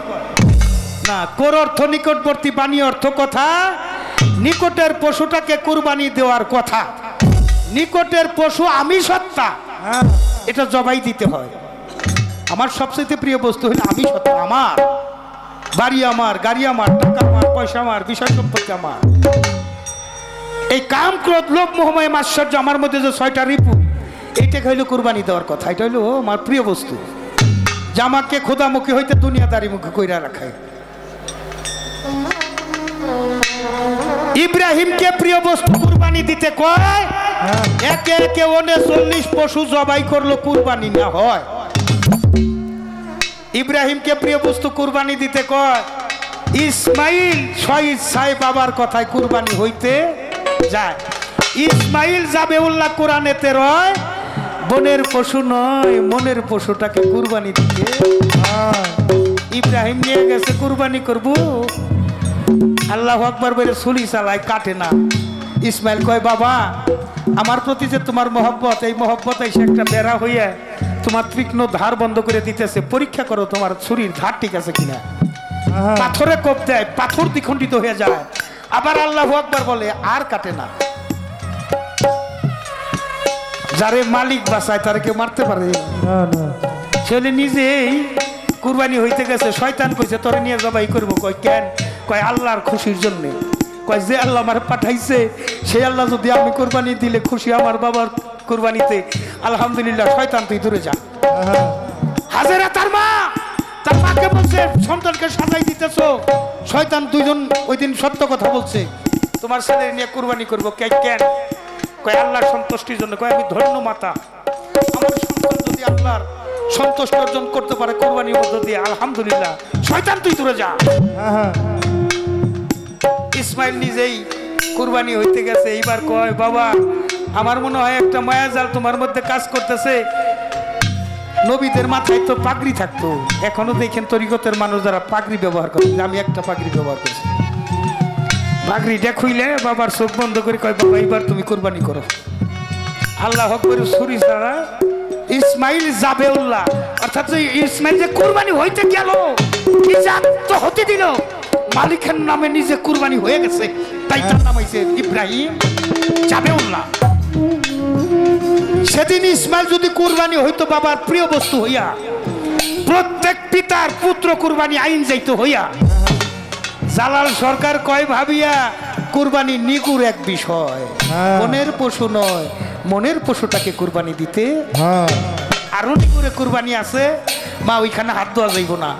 না কোর অর্থ নিকটবর্তী বাণী অর্থ কথা নিকটের পশুটাকে কুরবানি দেওয়ার কথা নিকটের পশু আমি সত্তা এটা জবাই দিতে হয় আমার সবচেয়ে প্রিয় বস্তু হলো আমি সত্তা আমার বাড়ি আমার গাড়ি আমার টাকা আমার পয়সা আমার বিষয় সম্পত্তি আমার এই কাম ক্রোধ লোভ মোহময় মাশ্চর্য আমার মধ্যে যে 6টা রিপু এইটা হইল কুরবানি দেওয়ার কথা এটা হইলো আমার প্রিয় বস্তু জামাকে খোদামুখী হইতে দুনিয়াদারি মুখে কইরা রাখায় ইব্রাহিমকে প্রিয় বস্তু কুরবানি দিতে কয় একে একে 39 পশু জবাই করলো কুরবানি না হয় ইব্রাহিমকে প্রিয় বস্তু কুরবানি দিতে কয় ইসমাইল স্বইচ্ছায় বাবার কথায় কুরবানি হইতে যায় ইসমাইল জাবেউল্লাহ কোরআনেতে রয় বনের পশু নয় মনের পশুটাকে কুরবানি দিতে ইব্রাহিম নিয়ে গেছে কুরবানি করব আল্লাহু আকবার বলে ছুরি চালায় কাটে না ইসমাইল কয় বাবা আমার প্রতি যে তোমার মহব্বত এই মহব্বত এসে একটা বেড়া হইয়া তোমার তীক্ষ্ণ ধার বন্ধ করে দিতেছে পরীক্ষা করো তোমার ছুরির ধার ঠিক আছে কিনা পাথরে কোপ দেয় পাথর দ্বিখণ্ডিত হয়ে যায় আবার আল্লাহু আকবার বলে আর কাটে না যারে মালিক বাঁচায় তারে কেউ মারতে পারে না না ছেলে নিজেই কুরবানি হইতে গেছে শয়তান কইছে তোরে নিয়ে জবাই করবো কয় কেন কয় আল্লাহর খুশির জন্য কয় যে আল্লাহ আমার পাঠাইছে সেই আল্লাহ যদি আমি কুরবানি দিলে খুশি আমার বাবার কুরবানিতে আলহামদুলিল্লাহ শয়তান তুই দূরে যা হাজেরা তার মাকে বলছে সন্তানকে সাজাই দিতেছো শয়তান দুইজন ওই দিন সত্য কথা বলছে তোমার ছেলে নিয়ে কুরবানি করবো কেন কয় আল্লাহর সন্তুষ্টির জন্য কয় আমি ধন্য মাতা আমার সন্তান যদি আল্লাহর সন্তুষ্ট অর্জন করতে পারে কুরবানির মধ্য দিয়ে আলহামদুলিল্লাহ শয়তান তুই দূরে যা ইসমাইল নিজেই কুরবানি হইতে গেছে এইবার কয় বাবা আমার মনে হয় একটা মায়াজাল তোমার মধ্যে কাজ করতেছে নবীদের মাথায় তো পাগড়ি থাকতো এখনো দেখেন তরিকতের মানুষ যারা পাগড়ি ব্যবহার করে আমি একটা পাগড়ি ব্যবহার করছি পাগড়িটা খুইলে বাবার চোখ বন্ধ করে কয় বাবা এইবার তুমি কুরবানি করো আল্লাহ আকবার ছুরি ছাড়া ইসমাইল জাবেউল্লাহ অর্থাৎ ইসমাইল যে কুরবানি হইতে গেল ইজাত তো হতে দিল মালিকের নামে নিজে কুরবানি হয়ে গেছে তাই তার নাম হইছে ইব্রাহিম জাবেউল্লাহ সেদিন ইসমাইল যদি কুরবানি হইতো বাবার প্রিয় বস্তু হইয়া প্রত্যেক পিতার পুত্র কুরবানি আইন যাইতো হইয়া জালাল সরকার কয় ভাবিয়া কুরবানি নিগুর এক বিষয় মনের পশু নয় মনের পশুটাকে কুরবানি দিতে আর উনি করে কুরবানি আছে মা, ওইখানে হাত দেওয়া যাইব না,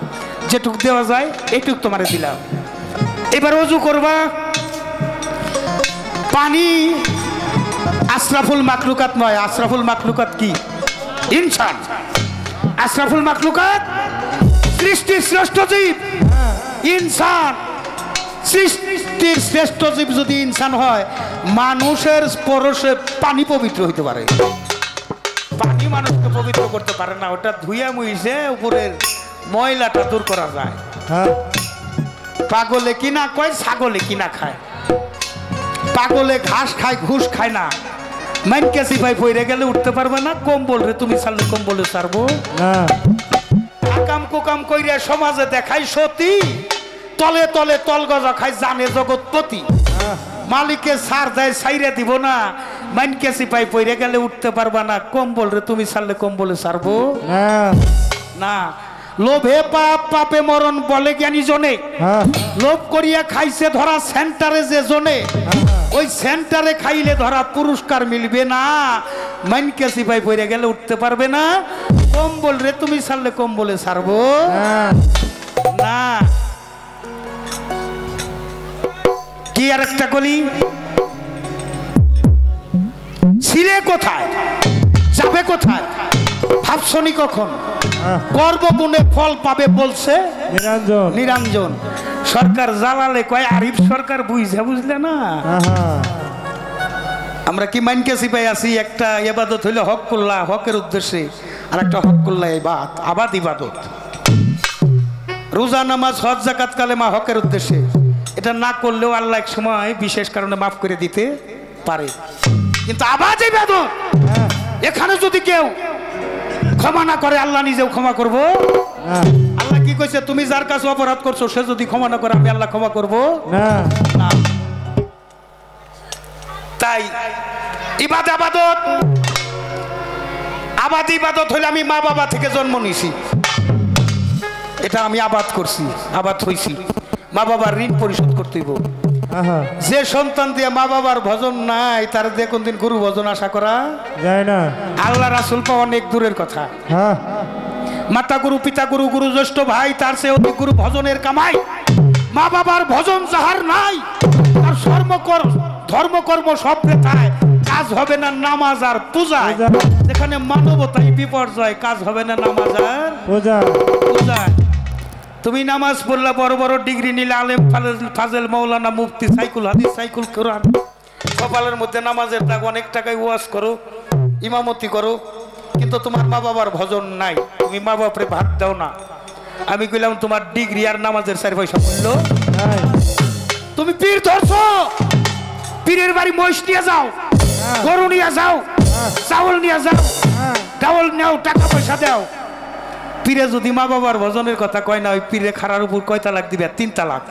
যেটুক দেওয়া যায় এইটুক তোমারে দিলাম। এবার অজু করবা, পানি আশরাফুল মাখলুকাত নয়, আশরাফুল মাখলুকাত কি? ইনসান। আশরাফুল মাখলুকাত সৃষ্টির শ্রেষ্ঠ জীব ইনসান। সৃষ্টির শ্রেষ্ঠ জীব যদি ইনসান হয়, মানুষের স্পর্শে পানি পবিত্র হইতে পারে। পানি মানুষকে পবিত্র করতে পারে না, ওটা ধুইয়া মুইছে উপরের ময়লাটা দূর করা যায়। পাগলে কিনা কয়, ছাগলে কিনা খায়। পাগলে ঘাস খায়, ঘুষ খায় না। মাইনকে সিপাই পইরে গেলে উঠতে পারবে না, কম্বল রে তুমি ছাড়লে কম্বলে ছাড়বো না। আকাম কুকাম কইরা সমাজে দেখাই সতী, তলে তলে তল গজা খাই জানে জগৎপতি। মালিকে সার দেয় সাইরে দিব না, মাইনকে সিপাই পইরে গেলে উঠতে পারবা না, কম্বল রে তুমি ছাড়লে কম্বলে ছাড়বো না। লোভে পাপ, পাপে মরণ বলে জ্ঞানী জনে। লোভ করিয়া খাইছে ধরা সেন্টারে যে জনে, ওই সেন্টারে খাইলে ধরা পুরস্কার মিলবে না। মাইনকে সিপাই পইরে গেলে উঠতে পারবে না, কম্বল রে তুমি ছাড়লে কম্বলে ছাড়বো না। কি আর একটা কলি, ছিঁড়ে কোথায় যাবে কোথায় ভাবছনি কখন? কর্মগুণে ফল পাবে বলছে নিরঞ্জন। নিরঞ্জন সরকার জ্বালালে কয় আরিফ সরকার বুঝে, বুঝলে না? আমরা কি মাইনকে সিপাই আছি? একটা ইবাদত হইলে হক করলা হকের উদ্দেশ্যে, আর একটা হক করলা আবাদ ইবাদত। রোজা নামাজ হজ যাকাত কালেমা হকের উদ্দেশ্যে, এটা না করলেও আল্লাহ এক সময় বিশেষ কারণে মাফ করে দিতে পারে। কিন্তু আবাদ ইবাদত, এখানে যদি কেউ ক্ষমা না করে আল্লাহ নিজেও ক্ষমা করব। আল্লাহ কি কইছে? তুমি যার কাছে অপরাধ করছো সে যদি ক্ষমা না করে আমি আল্লাহ ক্ষমা করব না। তাই ইবাদত আবাদ ইবাদত হইলে আমি মা বাবা থেকে জন্ম নিছি, এটা আমি আবাদ করছি, আবাদ হইছি। মা বাবার ঋণ পরিশোধ করতে হইব। যে সন্তান দিয়ে মা বাবার ভজন নাই, তার যে কোনদিন গুরু ভজন আশা করা যায় না। আল্লাহ রাসূল পাওয়া অনেক দূরের কথা। মাতা গুরু, পিতা গুরু, গুরু জ্যেষ্ঠ ভাই, তার চেয়ে অধিক গুরু ভজনের কামাই। মা বাবার ভজন যাহার নাই, তার ধর্মকর্ম সব বৃথায়, কাজ হবে না নামাজ আর পূজায়। যেখানে মানবতাই বিপর্যয়, কাজ হবে না নামাজ আর পূজায়। তুমি নামাজ পড়লা, বড় বড় ডিগ্রি নিলে, আলেম ফাজেল মৌলানা মুফতি, সাইকুল হাদিস, সাইকুল কোরআন, কপালের মধ্যে নামাজের দাগ, অনেক টাকায় ওয়াজ করো, ইমামতি করো, কিন্তু তোমার মা বাবার ভজন নাই, তুমি মা বাপরে ভাত দাও না। আমি কইলাম তোমার ডিগ্রি আর নামাজের 4 পয়সা মূল্য। তুমি পীর ধরছো, পীরের বাড়ি মহিষ নিয়ে যাও, গরু নিয়ে যাও, চাউল নিয়ে যাও, ডাউল নাও, টাকা পয়সা দাও। পীরে যদি মা বাবার ভজনের কথা কয় না, ওই পীরে খারার উপর কয় তালাক দিবে? 3 তালাক।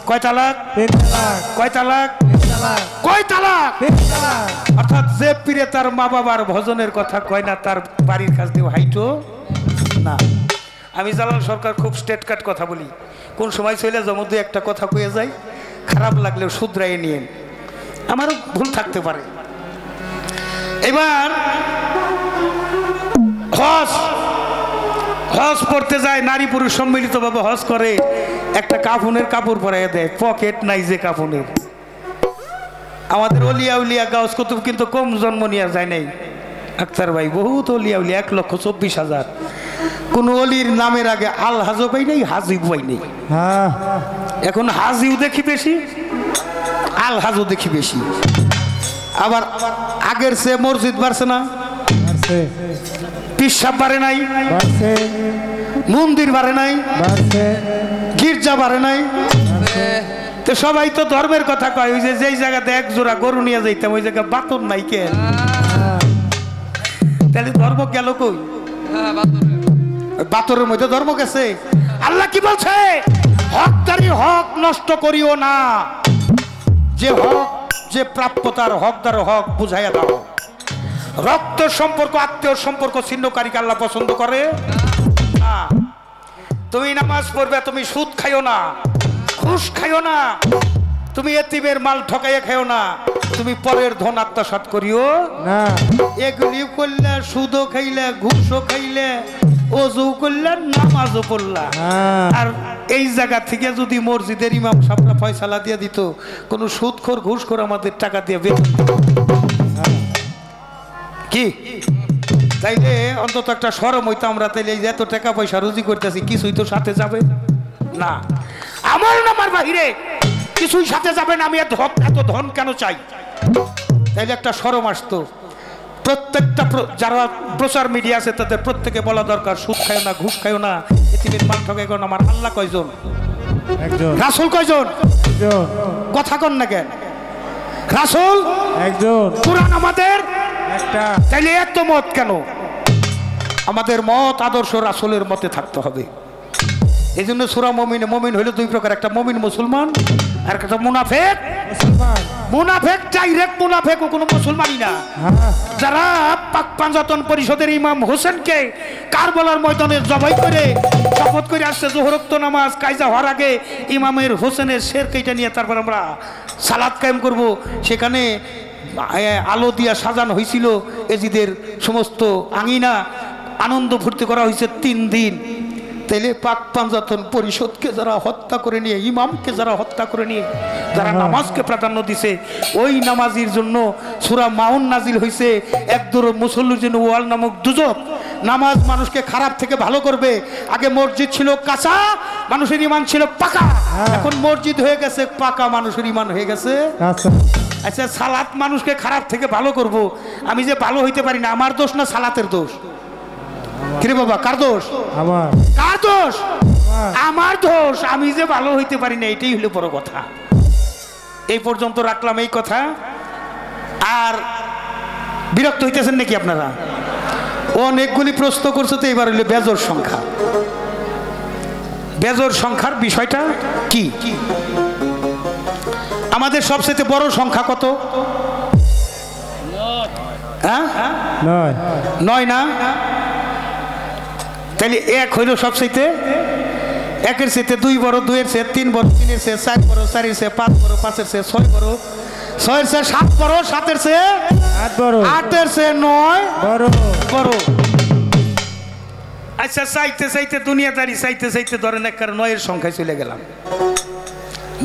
কয় তালাক? 3 তালাক। কয় তালাক? 3 তালাক। কয় তালাক? 3 তালাক। অর্থাৎ যে পীরে তার মা বাবার ভজনের কথা কয় না, তার বাড়ির কাছ দিয়ে হাইটো না। আমি জালাল সরকার খুব স্টেট কাট কথা বলি, কোন সময় চলে যাবো দু একটা কথা কয়ে যাই, খারাপ লাগলেও শুধরাইয়ে নিয়েন, আমারও ভুল থাকতে পারে। এবার হজ পড়তে যায়, নারী পুরুষ সম্মিলিতভাবে হজ করে, একটা কাফনের কাপড় পরাইয়া দেয়, পকেট নাই যে কাফনের। আমাদের অলিয়া উলিয়া গাউস কুতুব কিন্তু কম জন্ম নিয়ে যায় নাই। আক্তার ভাই বহুত অলিয়া উলিয়া, 1,24,000। কোন অলির নামের আগে আল হাজো পাই নাই, হাজিব পাই নেই। এখন হাজিও দেখি বেশি, আল হাজো দেখি বেশি। আবার আগের সে মসজিদ বাড়ছে না, পিসাব বাড়ে নাই, মন্দির বাড়ে নাই, গির্জা বাড়ে নাই। তো সবাই তো ধর্মের কথা কয়, ওই যে যেই জায়গাতে 1 জোড়া গরু নিয়ে যাইতাম ওই জায়গায় বাতর নাই কেন? তাহলে ধর্ম গেল কই? বাতরের মধ্যে ধর্ম গেছে। আল্লাহ কি বলছে? হকদারি হক নষ্ট করিও না, যে হক, যে প্রাপ্যতার হকদার হক বুঝাইয়া দাও। রক্ত সম্পর্ক, আত্মীয় সম্পর্ক ছিন্নকারীকে আল্লাহ পছন্দ করে না। তুমি নামাজ পড়বে, তুমি সুদ খাইও না, ঘুষ খাইও না, তুমি এতিমের মাল ঠকাইয়া খাইও না, তুমি পরের ধন আত্মসাৎ করিও না এগুলি করলে সুদও খাইলে ঘুষও খাইলে ওযু করলে নামাজও পড়লা হ্যাঁ। আর এই জায়গা থেকে যদি মসজিদের ইমাম সাহেবরা ফয়সালা দিয়ে দিত কোনো সুদখোর ঘুষখোর আমাদের টাকা দিয়ে বেতন দিত। কি তাইলে অন্তত একটা শরম হইতো আমরা, তাইলে এই যে এত টাকা পয়সা রুজি করতেছি কিছুই তো সাথে যাবে না, আমার নামার বাহিরে কিছুই সাথে যাবে না, আমি এত ধন কেন চাই? তাইলে একটা শরম আসতো। প্রত্যেকটা যারা প্রচার মিডিয়া আছে তাদের প্রত্যেকে বলা দরকার সুদ খায় না, ঘুষ খায় না, এতিমের মাল ঠকে না। আমার আল্লাহ কয়জন? একজন রাসূল কয়জন? একজন কথা কন না কেন? রাসূল একজন কুরআন আমাদের একটা তাইলে এত মত কেন? আমাদের মত আদর্শ রাসূলের মতে থাকতে হবে। এই জন্য সূরা মুমিন, মুমিন হইল দুই প্রকার, একটা মুমিন মুসলমান আর একটা মুনাফিক। মুসলমান মুনাফিক ডাইরেক্ট মুনাফিক ও কোনো মুসলমানই না। হ্যাঁ যারা পাক পাঞ্জাতন পরিষদের ইমাম হোসেনকে কারবালার ময়দানে জবাই করে শপথ করে আসছে জোহরক্ত নামাজ কায়জা হওয়ার আগে ইমামের হোসেনের শের কেটে নিয়ে তারপর আমরা সালাত কায়েম করব, সেখানে আলো দিয়া সাজানো হয়েছিল এজিদের সমস্ত আঙিনা, আনন্দ ফুর্তি করা হয়েছে 3 দিন। তাইলে পাক পাঞ্জাতন পরিষদকে যারা হত্যা করে নিয়ে, ইমামকে যারা হত্যা করে নিয়ে যারা নামাজকে প্রাধান্য দিছে, ওই নামাজির জন্য সূরা মাউন নাজিল হয়েছে, একদর মুসল্লির জন্য ওয়াল নামক দুজক। নামাজ মানুষকে খারাপ থেকে ভালো করবে। আগে মসজিদ ছিল কাঁচা, মানুষের ইমান ছিল পাকা, এখন মসজিদ হয়ে গেছে পাকা, মানুষের ইমান হয়ে গেছে। আচ্ছা আচ্ছা, সালাত মানুষকে খারাপ থেকে ভালো করব, আমি যে ভালো হইতে পারি না, আমার দোষ না সালাতের দোষ? কিরে বাবা, কার দোষ? আমার কার দোষ? আমার দোষ, আমি যে ভালো হইতে পারি না, এটাই হলো বড় কথা। এই পর্যন্ত রাখলাম এই কথা। আর বিরক্ত হইতেছেন নাকি আপনারা? অনেকগুলি প্রশ্ন করছে, তো এবার হইলো বেজোর সংখ্যা। বেজোর সংখ্যার বিষয়টা কি? আমাদের সবচেয়ে বড় সংখ্যা কত? হ্যাঁ, 9 9 না? তাহলে 1 হইল সবচাইতে, 1-এর চাইতে 2 বড়, 2-এর চেয়ে 3 বড়, 3-এর চেয়ে 4 বড়, 4-এর চেয়ে 5 বড়, 5-এর চেয়ে 6 বড়, 6-এর চেয়ে 7 বড়, 7-এর চেয়ে 8 বড় 8-এর চেয়ে 9 বড় বড়। আচ্ছা, চাইতে চাইতে দুনিয়াদারি চাইতে চাইতে ধরেন একবার 9-এর সংখ্যায় চলে গেলাম।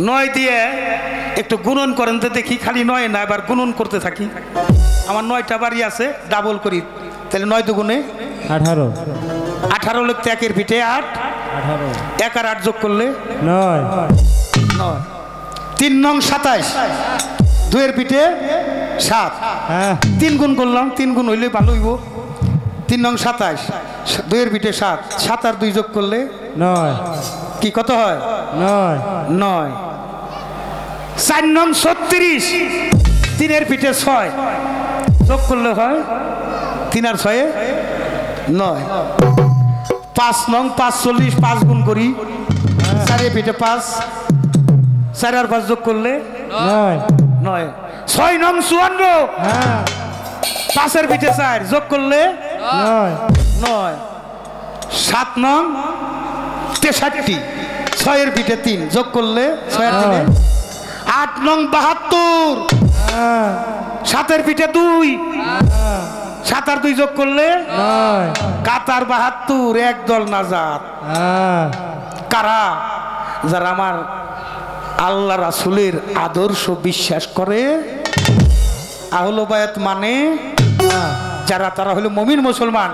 9 দিয়ে একটু গুণন করেন তো দেখি, খালি 9 না, এবার গুণন করতে থাকি। আমার 9টা বাড়ি আছে, ডাবল করি, তাহলে 9 দুগুণে 18 18 লোক 1-এর পিঠে 8, 1 আর 8 যোগ করলে 9 9, 3 নং 27, 2-এর পিঠে 7, হ্যাঁ 3 গুণ করলাম, 3 গুণ হইলে ভালো হইব। 3 নং 27, 2-এর পিঠে 7, 7 আর 2 যোগ করলে 9 কি কত হয়? 9 9। 4 নং 36, 3-এর পিঠে 6, যোগ করলে হয় 3 আর 6 9। 5 নং 45, 5 গুণ করি, 4-এর পিঠে 5, 4 আর 5 যোগ করলে 9 9। 6 নং 54, হ্যাঁ 5-এর পিঠে 4, যোগ করলে 9 9। 7 নং 63, 6-এর পিঠে 3, যোগ করলে 6 আর 3 8 নং 72, হ্যাঁ 7-এর পিঠে 2, 7 আর 2 যোগ করলে 9 কাতার 72, একদল নাজাত। হ্যাঁ কারা? যারা আমার আল্লাহ রাসূলের আদর্শ বিশ্বাস করে, আহলে বায়াত মানে যারা, তারা হলো মুমিন মুসলমান।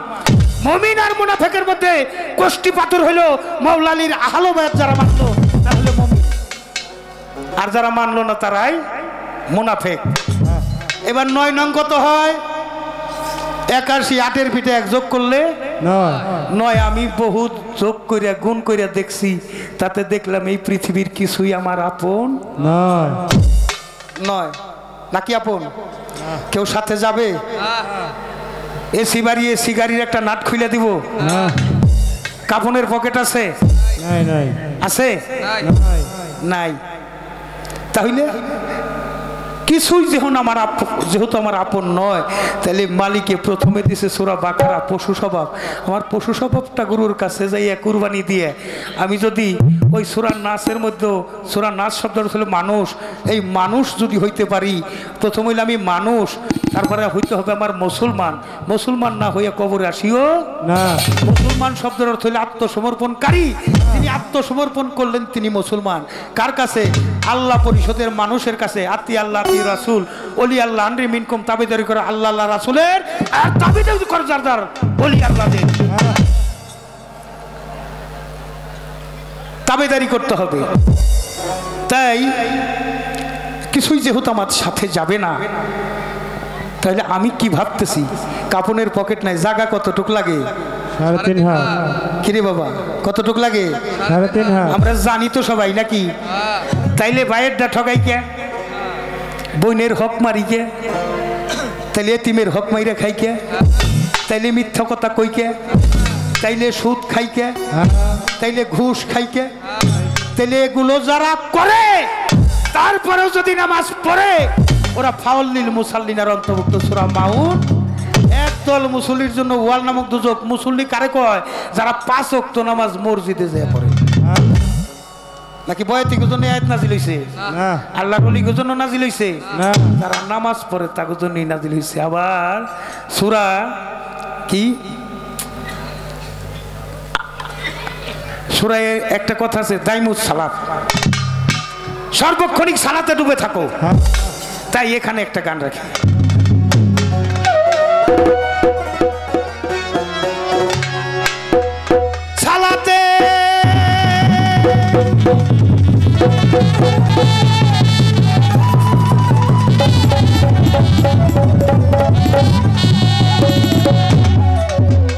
মুমিন আর মুনাফিকের মধ্যে কোষ্টি পাথর হলো মাওলা আলীর আহলে বায়াত যারা মানলো তারা হলো মুমিন, আর যারা মানলো না তারাই মুনাফিক। এবার 9 নং কত হয়? 81, 8-এর পিঠে 1 যোগ করলে 9। আমি বহুত যোগ করিয়া গুণ করিয়া দেখছি, তাতে দেখলাম এই পৃথিবীর কিছুই আমার আপন 9 নাকি আপন? কেউ সাথে যাবে? এসি বাড়ি, এসি গাড়ির একটা নাট খুলে দিব। কাফনের পকেট আছে? আছে নাই? তাহলে কিছুই যেহেতু আমার আপন নয়, তাহলে মালিকে প্রথমে দিছে সূরা বাকারা পশু স্বভাব। আমার পশু স্বভাবটা গুরুর কাছে যাইয়া কুরবানি দিয়ে আমি যদি ওই সূরা নাসের মধ্যে, সূরা নাস শব্দটা ছিল মানুষ, এই মানুষ যদি হইতে পারি, প্রথম হইলে আমি মানুষ, তারপরে হইতে হবে আমার মুসলমান। মুসলমান না হইয়া কবরে আসিও না। মুসলমান শব্দের অর্থ হইলে আত্মসমর্পণকারী। তিনি আত্মসমর্পণ করলেন, তিনি মুসলমান। কার কাছে? আল্লাহ পরিষদের মানুষের কাছে। আতি আল্লাহ আতি রাসূল ওলি আল্লাহ আনরি মিনকুম, তাবেদারি করে আল্লাহ আল্লাহ রাসূলের, আর তাবেদারি করে যার ওলি আল্লাহদের তাবেদারি করতে হবে। তাই কিছুই যেহেতু আমার সাথে যাবে না, তাহলে আমি কি ভাবতেছি, কাপনের পকেট নাই, জায়গা কতটুক লাগে? 3.5 হাত। কিরে বাবা, কতটুক লাগে? 3.5 হাত। আমরা জানি তো সবাই নাকি? তাইলে ভাইয়েরটা ঠগাই কে? বইনের হক মারি কে? তাইলে এতিমের হক মাইরা খাই কে? তাইলে মিথ্যা কথা কই কে? তাইলে সুদ খাই কে? তাইলে ঘুষ খাই কে? তাইলে এগুলো যারা করে তারপরেও যদি নামাজ পড়ে, ওরা ফাউলিল মুসাল্লিনার অন্তর্ভুক্ত। সূরা মাউন। একদল মুসল্লির জন্য ওয়াল নামক দুজক। মুসল্লি কারে কয়? যারা 5 ওয়াক্ত নামাজ মসজিদে যায় পড়ে। নাকি বয়াতির জন্য আয়াত নাজিল হইছে? না। আল্লাহর ওলির জন্য নাজিল হইছে? না। যারা নামাজ পড়ে তার জন্যই নাজিল হইছে। আবার সূরা কি, সূরায় একটা কথা আছে, দাইমুস সালাত, সর্বক্ষণিক সালাতে ডুবে থাকো। তাই এখানে একটা গান রাখি। সালাতে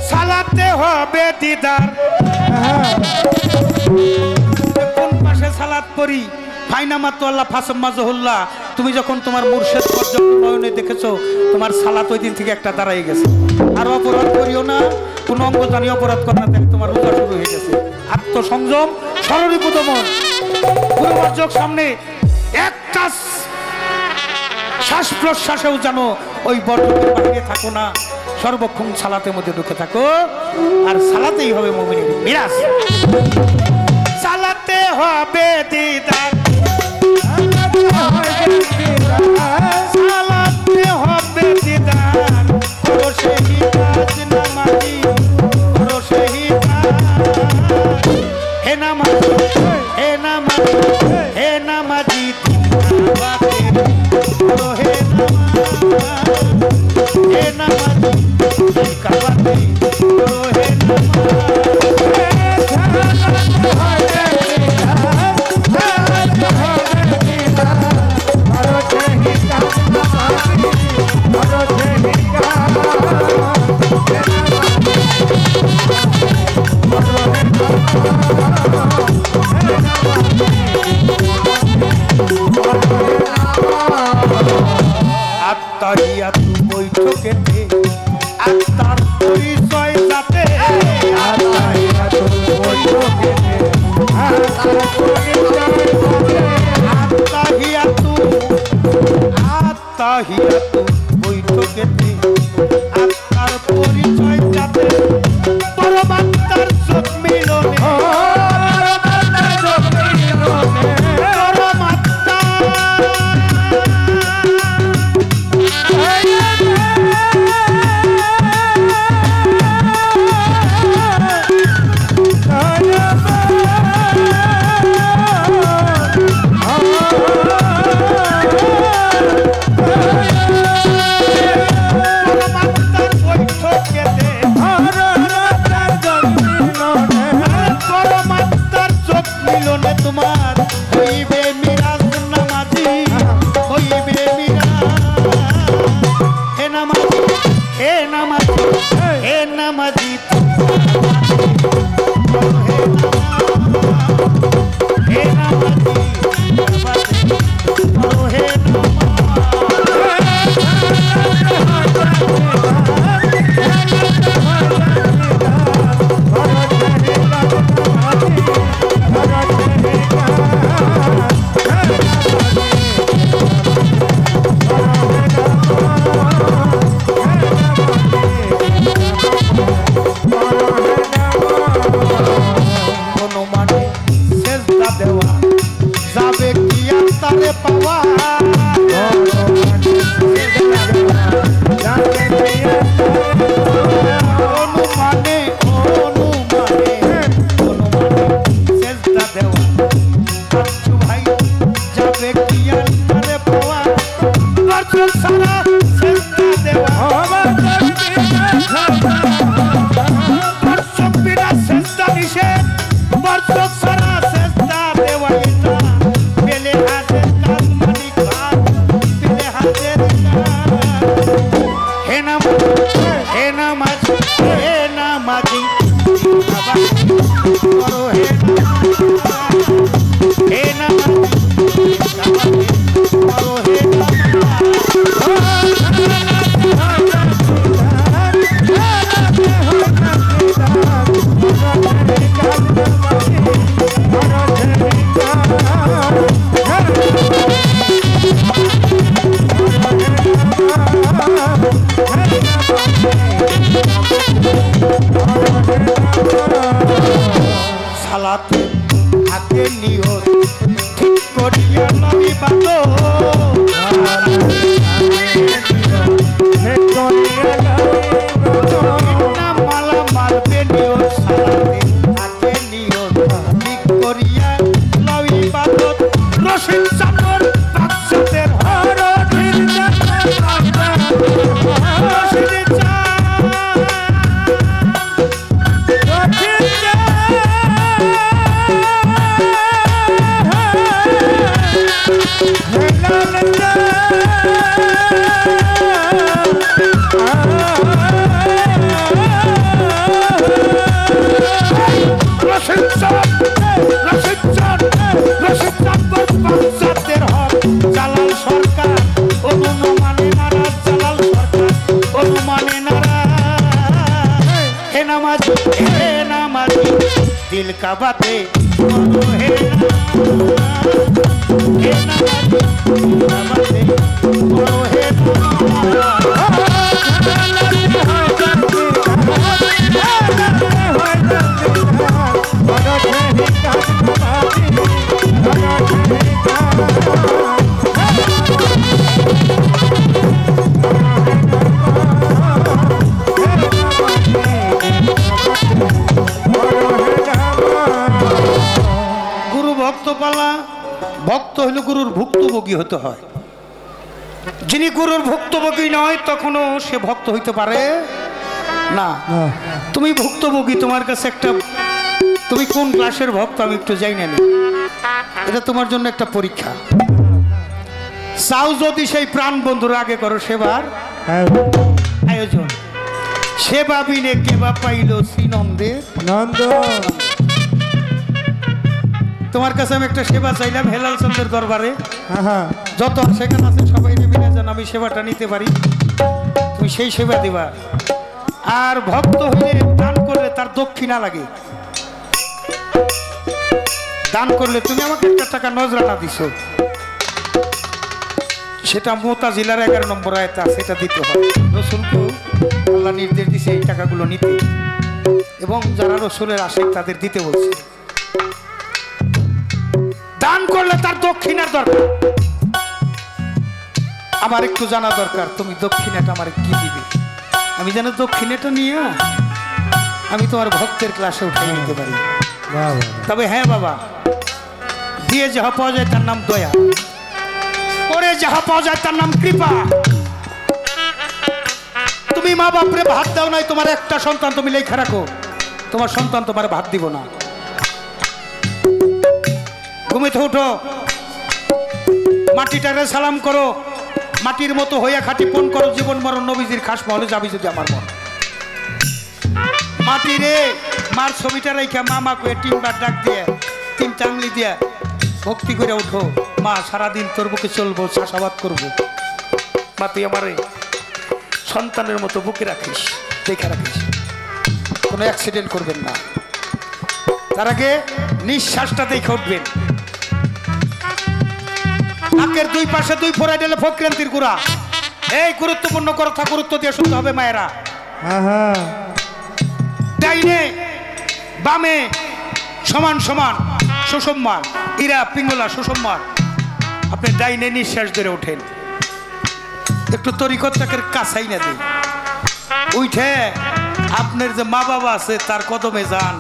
সালাতে হবে দিদার। কোন পাশে সালাত পড়ি? ফাইনামাতুল্লাহ ফাসাম্মাজহুল্লাহ। তুমি যখন তোমার মুর্শিদ নয়নে দেখেছো, তোমার সালাত ওই দিন থেকে একটা দাঁড়াই গেছে। আর অপরাধ করিও না, কোন অঙ্গ জানি অপরাধ করা না, তোমার রোজা শুরু হয়ে গেছে। আত্মসংযম, সররিপু দমন, গুরুবর্জক সামনে একটা শ্বাস প্রশ্বাসেও যেন ওই বর্জকের বাইরে থাকো না, সর্বক্ষণ সালাতের মধ্যে ঢুকে থাকো। আর সালাতেই হবে মুমিনের মিরাজ। সালাতে হবে দিদার, সালাতে হবে দিদার। ও শহীদ নামাজি, ও শহীদ হে নামাজি, হে নামাজি, হে নামাজি, হে নামাজি কাবাতে, হে আত্মাহিয়াতু বৈঠকেতে আত্মার পরিচয় যাতে, আত্মাহিয়াতু বৈঠকেতে আত্মার পরিচয় যাতে, আত্মাহিয়াতু বৈঠকেতে আত্মার পরিচয় যাতে, পরমাত্মার যোগ মিলনে, পরমাত্মার যোগ মিলনে, পরমাত্মা পরমাত্মার সারা সেজদা দেওয়া দর্শক বিনা সেজদা নিষেধ দর্শক সারা সেজদা দেওয়া এটা পেলে হাতের কাজ মালিক ভাত পেলে হাতের হে নামাজি বাবা করো হে নামাজি করো হে সালাতে হাতে নিয়ত ঠিক করিয়া নবী বাতো মালা মারবে নিয়ত সালাতে হাতে নিয়ত ঠিক করিয়া নবী বাতো রশিদ চাদর বাচ্চাদের রশিদ জালাল সরকার অনুমানে নারাজ জালাল সরকার অনুমানে নারাজ হে নামাজি দিল কাবাতে হে নামাজি হে গুরু ভক্ত পালা ভক্ত হইলে গুরুর ভুক্তভোগী হতে হয় যিনি গুরুর ভুক্তভোগী নয় তখনও সে ভক্ত হইতে পারে না তুমি ভুক্তভোগী তোমার কাছে একটা তুমি কোন ক্লাসের ভক্ত আমি একটু জানি না এটা তোমার জন্য একটা পরীক্ষা চাও যদি সেই প্রাণ বন্ধুর আগে করো সেবার আয়োজন সেবা বিনে কেবা পাইল শ্রীনন্দের নন্দ তোমার কাছে আমি একটা সেবা চাইলাম হেলাল চন্দ্রের দরবারে যত সেখানে আছে সবাই মিলে যেন আমি সেবাটা নিতে পারি তুমি সেই সেবা দিবা আর ভক্ত হয়ে দান করলে তার দক্ষিণা লাগে দান করলে তুমি আমাকে একটা টাকা নজরানা দিছো সেটা মোতাজিলার 11 নম্বর আয়াতে আছে সেটা দিতে হয় রসুলকে আল্লাহ নির্দেশ দিছে এই টাকাগুলো নিতে এবং যারা রসুলের আশিক তাদের দিতে বলছে দান করলে তার দক্ষিণার দরকার আমার একটু জানা দরকার তুমি দক্ষিণাটা আমার কি দিবে আমি যেন দক্ষিণাটা নিয়ে আমি তোমার ভক্তের ক্লাসে উঠে নিতে পারি তবে হ্যাঁ বাবা দিয়ে যাহা পাওয়া যায় তার নাম দয়া করে যাহা পাওয়া যায় তার নাম কৃপা তুমি মা বাপরে ভাত দাও নাই তোমার একটা সন্তান তুমি লেখা রাখো তোমার সন্তান তোমার ভাত দিব না ঘুমিতে উঠো মাটিটারে সালাম করো মাটির মতো হইয়া খাটি পণ করো জীবন মরণ নবীজির খাস মহলে যাবি যদি আমার মন মাটি রে মার ছবিটা রেখে মামা কয়ে টিমবার ডাক দিয়ে 3 চাংলি দিয়ে ভক্তি করে উঠো মা সারাদিন তোর বুকে চলবো চাষাবাদ করবো মা তুই আমার সন্তানের মতো বুকে রাখিস দেখে রাখিস কোনো অ্যাক্সিডেন্ট করবেন না তার আগে নিঃশ্বাসটা দেখে উঠবেন নাকের 2 পাশে 2 ফোড়া দিলে ফক্রান্তির গুড়া এই গুরুত্বপূর্ণ কথা গুরুত্ব দিয়ে শুনতে হবে মায়েরা ডাইনে বামে সমান সমান সুসম্মান ইরা পিঙ্গলা সুসম্মান আপনি ডাইনে নিঃশ্বাস ধরে ওঠেন একটু তরিকতটাকে কাছাই না দিন উঠে আপনার যে মা বাবা আছে তার কদমে যান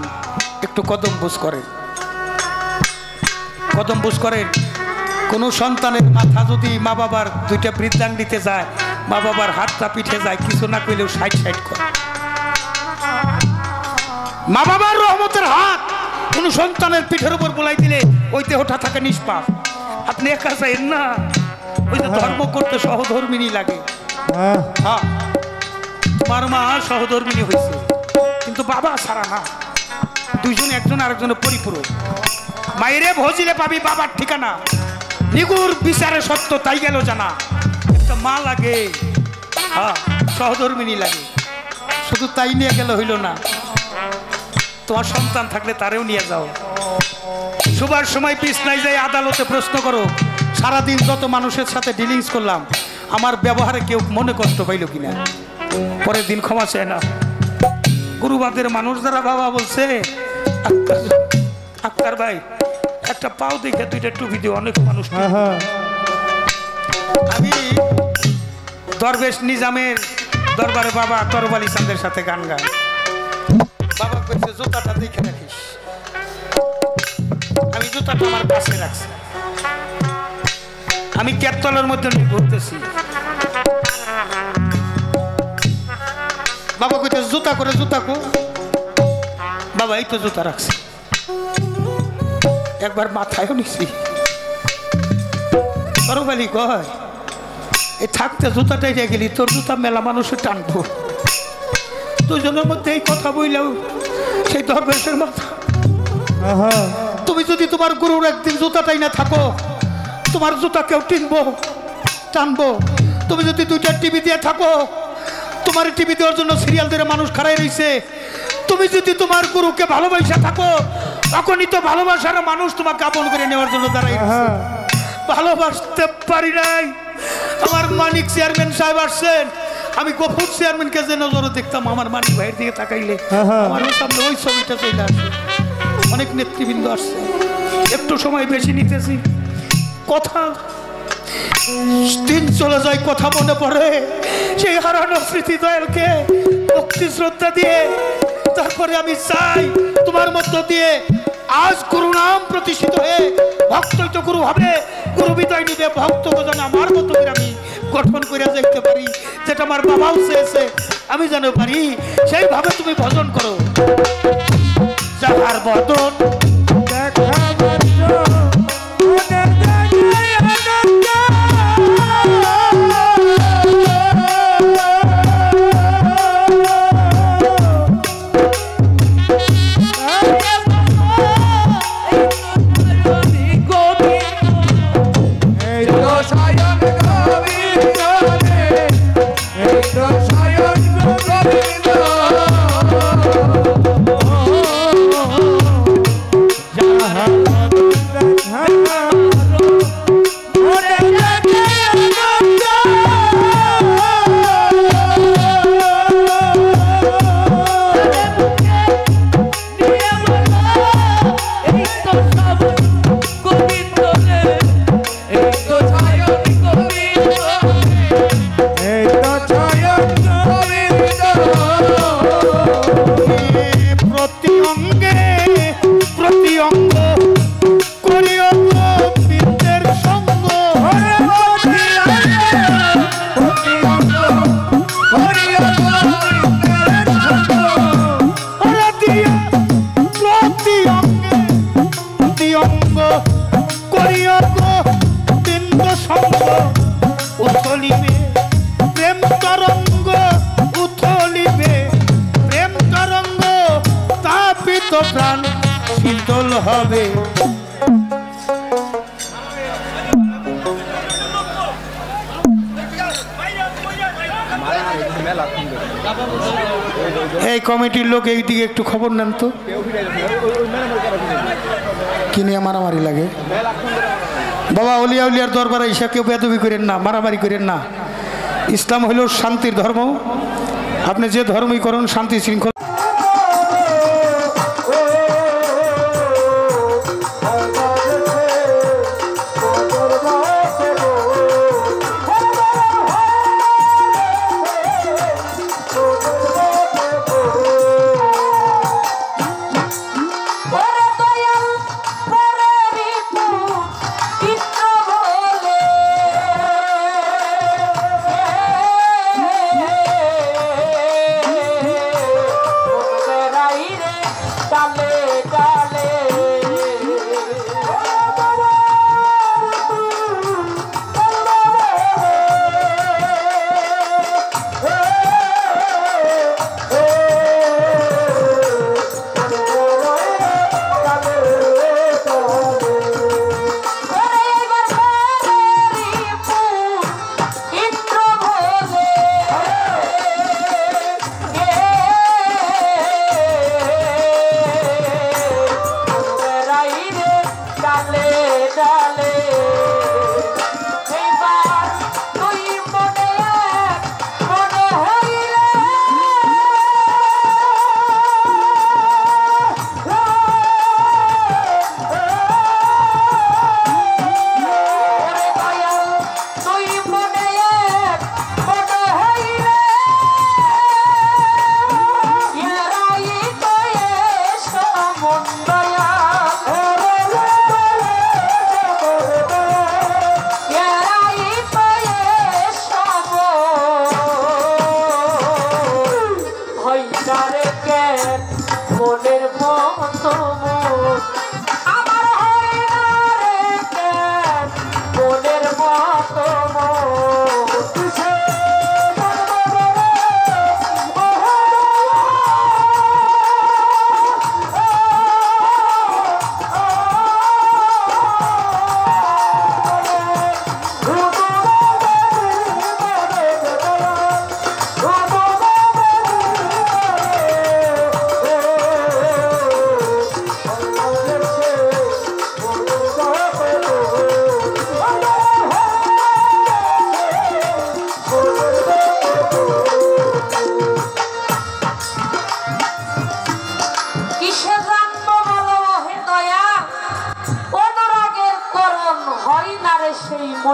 একটু কদম বুঝ করেন কোনো সন্তানের মাথা যদি মা বাবার দুইটা বৃদ্ধাঙ্গিতে যায়, মা বাবার হাতটা পিঠে যায়, কিছু না কইলেও সাইড সাইড করে। মা বাবার রহমতের হাত কোন সন্তানের পিঠের উপর বোলাই দিলে ওই দেহটা থাকে নিষ্পাপ। আপনি একা চাইেন না, ওই যে ধর্ম করতে সহধর্মিনী লাগে। হ্যাঁ, তোমার মা সহধর্মিনী হয়েছে, কিন্তু বাবা ছাড়া না, দুইজন একজন আরেকজনের পরিপূরক। মায়েরে ভজিলে পাবি বাবার ঠিকানা, নিগুর বিচারে সত্য তাই গেল জানা। একটা মা লাগে, হ্যাঁ সহধর্মিনী লাগে। শুধু তাই নিয়ে গেলে হইল না, তোমার সন্তান থাকলে তারেও নিয়ে যাও। শোবার সময় বিছনায় যাই আদালতে প্রশ্ন করো, সারাদিন যত মানুষের সাথে ডিলিংস করলাম, আমার ব্যবহারে কেউ মনে কষ্ট পাইল কিনা। পরের দিন ক্ষমা চায় না। গুরুবাদের মানুষ যারা বাবা বলছে, আক্তার ভাই একটা পাও দেখে দুইটা টুপি দিয়ে অনেক মানুষ। আমি দরবেশ নিজামের দরবারে বাবা তরবালি চাঁদের সাথে গান গায়। বাবা কইছে জুতাটা দেখে রাখিস। আমি জুতাটা আমার কাছে রাখছি। আমি ক্যাপতলার মধ্যে ঘুরতেছি, বাবা কইতে জুতা করে জুতা কো। বাবা এই তো জুতা রাখছি, একবার মাথায়ও নিছি। তরবালি কয় এই থাকতে জুতাটাই রেখে গেলি, তোর জুতা মেলা মানুষের টানবো। দুজনের মধ্যে এই কথা বইলেও সেই দরবেশের মাথা। তুমি যদি তোমার গুরুর একদিন জুতাটাই না থাকো, তোমার জুতা কেউ টানবো। তুমি যদি দুইটা টিভি দিয়ে থাকো, তোমার টিভি দেওয়ার জন্য সিরিয়াল দিয়ে মানুষ খাড়াই রয়েছে। তুমি যদি তোমার গুরুকে ভালোবাসা থাকো, তখনই তো ভালোবাসার মানুষ তোমাকে আপন করে নেওয়ার জন্য দাঁড়াই। ভালোবাসতে পারি নাই। আমার মানিক চেয়ারম্যান সাহেব আসছেন, আমি গফুর চেয়ারম্যানকে যে নজরে দেখতাম, আমার মানিক ভাইয়ের দিকে তাকাইলে আমার সামনে ওই ছবিটা চলে আসে। অনেক নেতৃবৃন্দ আসছে, একটু সময় বেশি নিতেছি। কথা দিন চলে যায়, কথা মনে পড়ে সেই হারানো স্মৃতি দয়ালকে ভক্তি শ্রদ্ধা দিয়ে। তারপরে আমি চাই তোমার মধ্য দিয়ে আজ গুরু নাম প্রতিষ্ঠিত হয়ে ভক্তই তো গুরু হবে, গুরু বিদায় নিতে ভক্তকে যেন আমার মতো করে আমি গঠন করে দেখতে পারি, যেটা আমার বাবাও চেয়েছে আমি যেন পারি। সেইভাবে তুমি ভজন করো। যাহার বদন প্রাণ শীতল হবে। এই কমিটির লোক এই দিকে একটু খবর নেন তো, কি নিয়ে মারামারি লাগে। বাবা অলিয়া উলিয়ার দরবারে এসে কেউ বেদবি করেন না, মারামারি করেন না। ইসলাম হইল শান্তির ধর্ম। আপনি যে ধর্মই করুন শান্তি শৃঙ্খলা। Kৃষ্ণ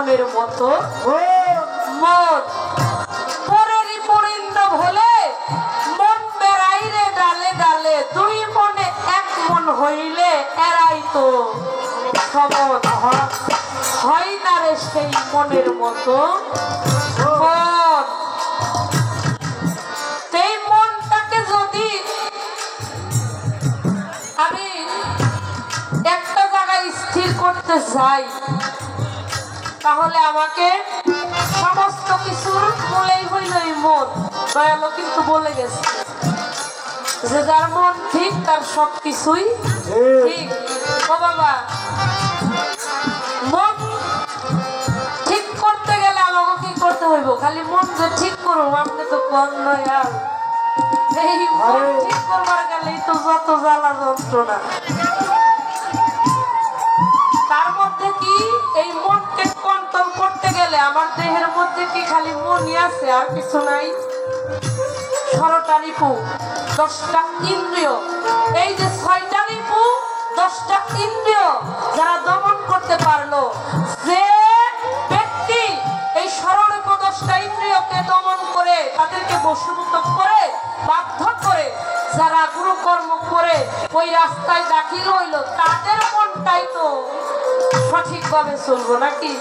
মনের মতো মন পরেরই পরিন্দ ভোলে মন বেড়াইরে ডালে ডালে দুই মনে এক মন হইলে এরাই তো সমন হয় না রে সেই মনের মতো মন। সেই মনটাকে যদি আমি একটা জায়গায় স্থির করতে চাই তাহলে আমাকে সমস্ত কিছুর মূলেই হইল এই মন। দয়ালো কিন্তু বলে গেছে যে যার মন ঠিক তার সব কিছুই ঠিক। ও বাবা, মন ঠিক করতে গেলে আমাকে কি করতে হইব? খালি মন যে ঠিক করবো আপনি তো কম নয়। আর এই মন ঠিক করবার গেলেই তো যত জ্বালা যন্ত্রণা। তার মধ্যে কি এই মনকে কন্ট্রোল করতে গেলে আমার দেহের মধ্যে কি খালি মনই আছে আর কিছু নাই? ষোলোটা রিপু, 10টা ইন্দ্রিয়, এই যে 6টা রিপু 10টা ইন্দ্রিয় যারা দমন করতে পারলো, যে ব্যক্তি এই ষোলো 10টা ইন্দ্রিয়কে দমন করে তাদেরকে বশীভূত করে বাধ্য করে যারা গুরুকর্ম করে ওই রাস্তায় দাখিল হইল তাদের মনটাই তো সঠিকভাবে চলবো নাকি?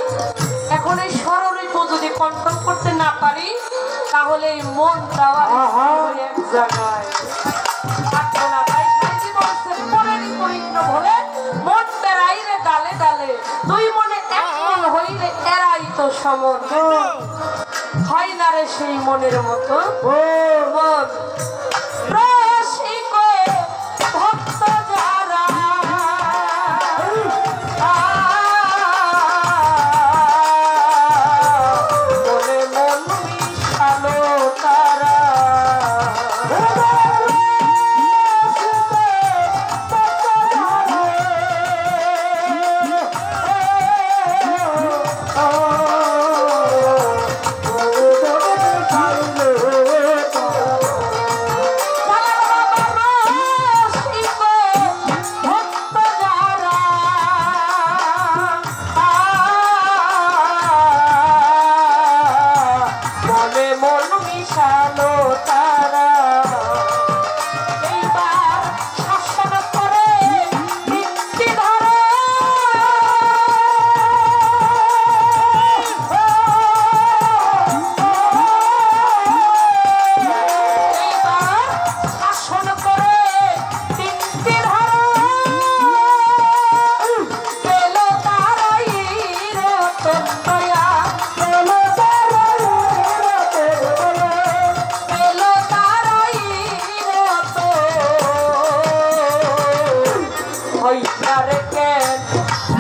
এখন এই ষড়রিপু যদি কন্ট্রোল করতে না পারি তাহলে এই মনটা এক জায়গায় থাকবে না। তাই সাইজি বলছেন পরেরই পরিণত হলে মন বেড়াইরে ডালে ডালে দুই মনে এক মন হইলে এরাই তো সমন। হয় না রে সেই মনের মতো মন। রসিক ভক্ত যারা মনে মন মিশালো তারা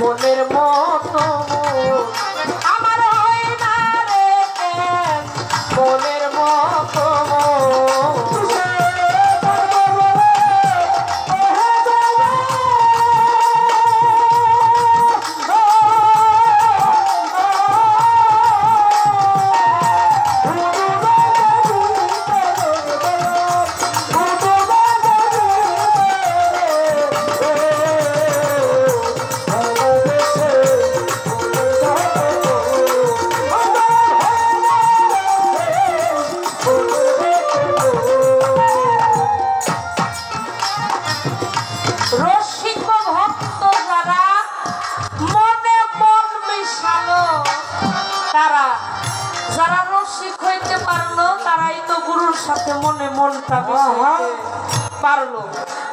মনের মতো আমার হয় না রে মনের মতো যারা রসিক হইতে পারলো তারাই তো গুরুর সাথে মনে মনটা মিশাইতে পারলো।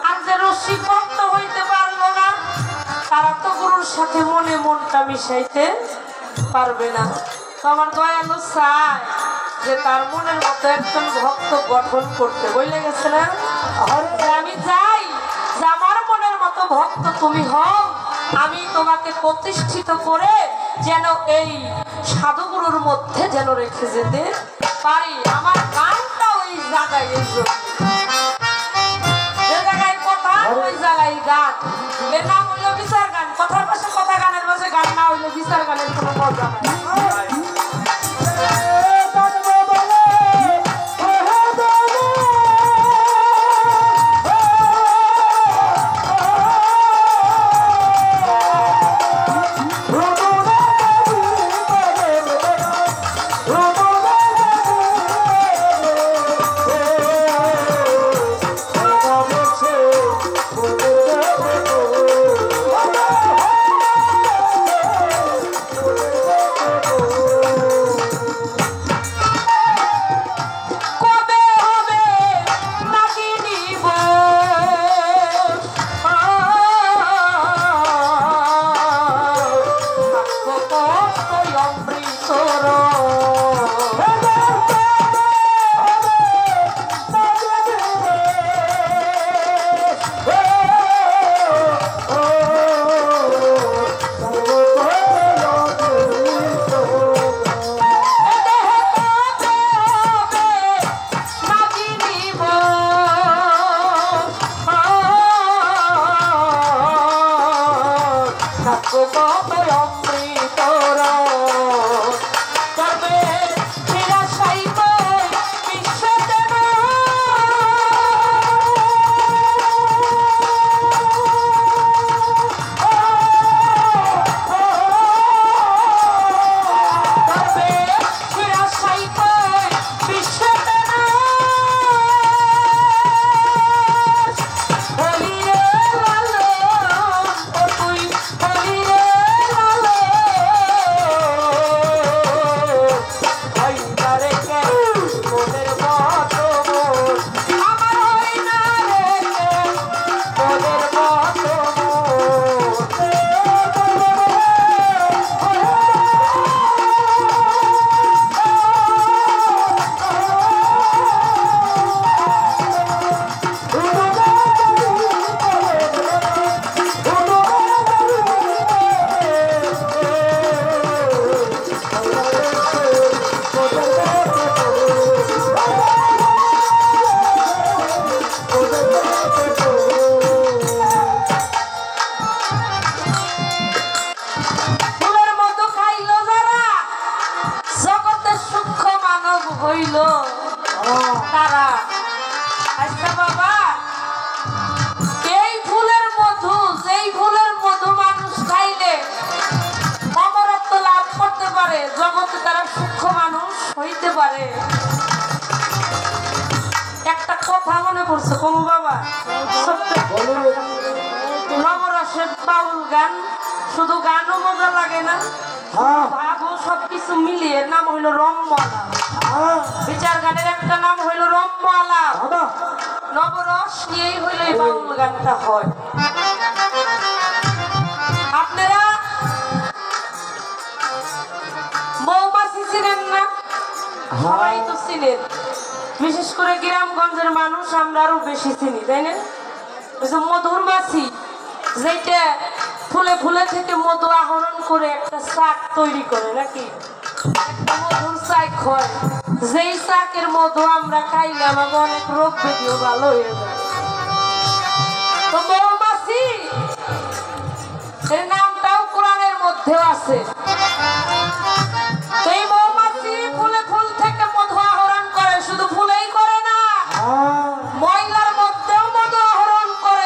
আর যে রসিক ভক্ত হইতে পারলো না তারা তো গুরুর সাথে মনে মনটা মিশাইতে পারবে না। তো আমার দয়ালু চায় যে তার মনের মতো একজন ভক্ত গঠন করতে বলে গেছে না, আমি চাই যে আমার মনের মতো ভক্ত তুমি হও, আমি তোমাকে প্রতিষ্ঠিত করে যেন এই সাধুগুরুর মধ্যে যেন রেখে যেতে পারি। আমার গানটা ওই জায়গায় যে জায়গায় কথা ওই জায়গায় গান। এর নাম হইল বিচার গান। কথার পাশে কথা, গানের পাশে গান না হইলে বিচার গানের কোনো মজা নাই। তারা। আচ্ছা বাবা, এই ফুলের মধু, যেই ফুলের মধু মানুষ খাইলে অমরত্ব লাভ করতে পারে, জগতে তারা সূক্ষ্ম মানুষ হইতে পারে, একটা কথা মনে পড়ছে কমু বাবা। নবরসের বাউল গান, শুধু গানও মজা লাগে না, ভাবও সবকিছু মিলিয়ে নাম হইল রম্যলা। বিচার গানের একটা নাম হইল রম্যলা, নবরস নিয়েই হইল এই বাউল গানটা হয়। আপনারা মৌমাছি চিনেন না? সবাই তো চিনেন, বিশেষ করে গ্রামগঞ্জের মানুষ আমরা আরো বেশি চিনি, তাই না? মধুর মাছি, যেটা ফুলে ফুলে থেকে মধু আহরণ করে একটা শাক তৈরি করে, নাকি একটা মধুর শাক হয়, যেই শাকের মধু আমরা খাইলে আমাদের অনেক রোগ ব্যাধিও ভালো হয়ে যায়। তো মৌমাছি এর নামটাও কোরআনের মধ্যেও আছে। এই মৌমাছি ফুলে ফুল থেকে মধু আহরণ করে, শুধু ফুলেই করে না, ময়লার মধ্যেও মধু আহরণ করে।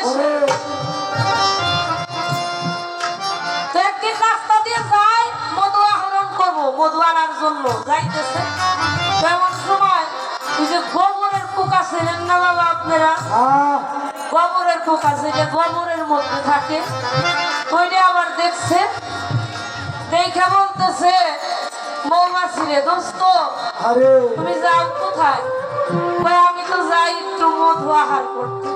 একদিন রাস্তা দিয়ে যায় মধু আহরণ করবো, মধু আনার জন্য যাইতেছে, তেমন সময় ওই যে গোবরের পোকা ছিলেন না বাবা আপনারা? গোবরের পোকা, যেটা গোবরের মধ্যে থাকে, ওইটা আবার দেখছে, দেখে বলতেছে মৌমাছি রে দোস্ত, তুমি যাও কোথায়? আমি তো যাই একটু মধু আহার করতে।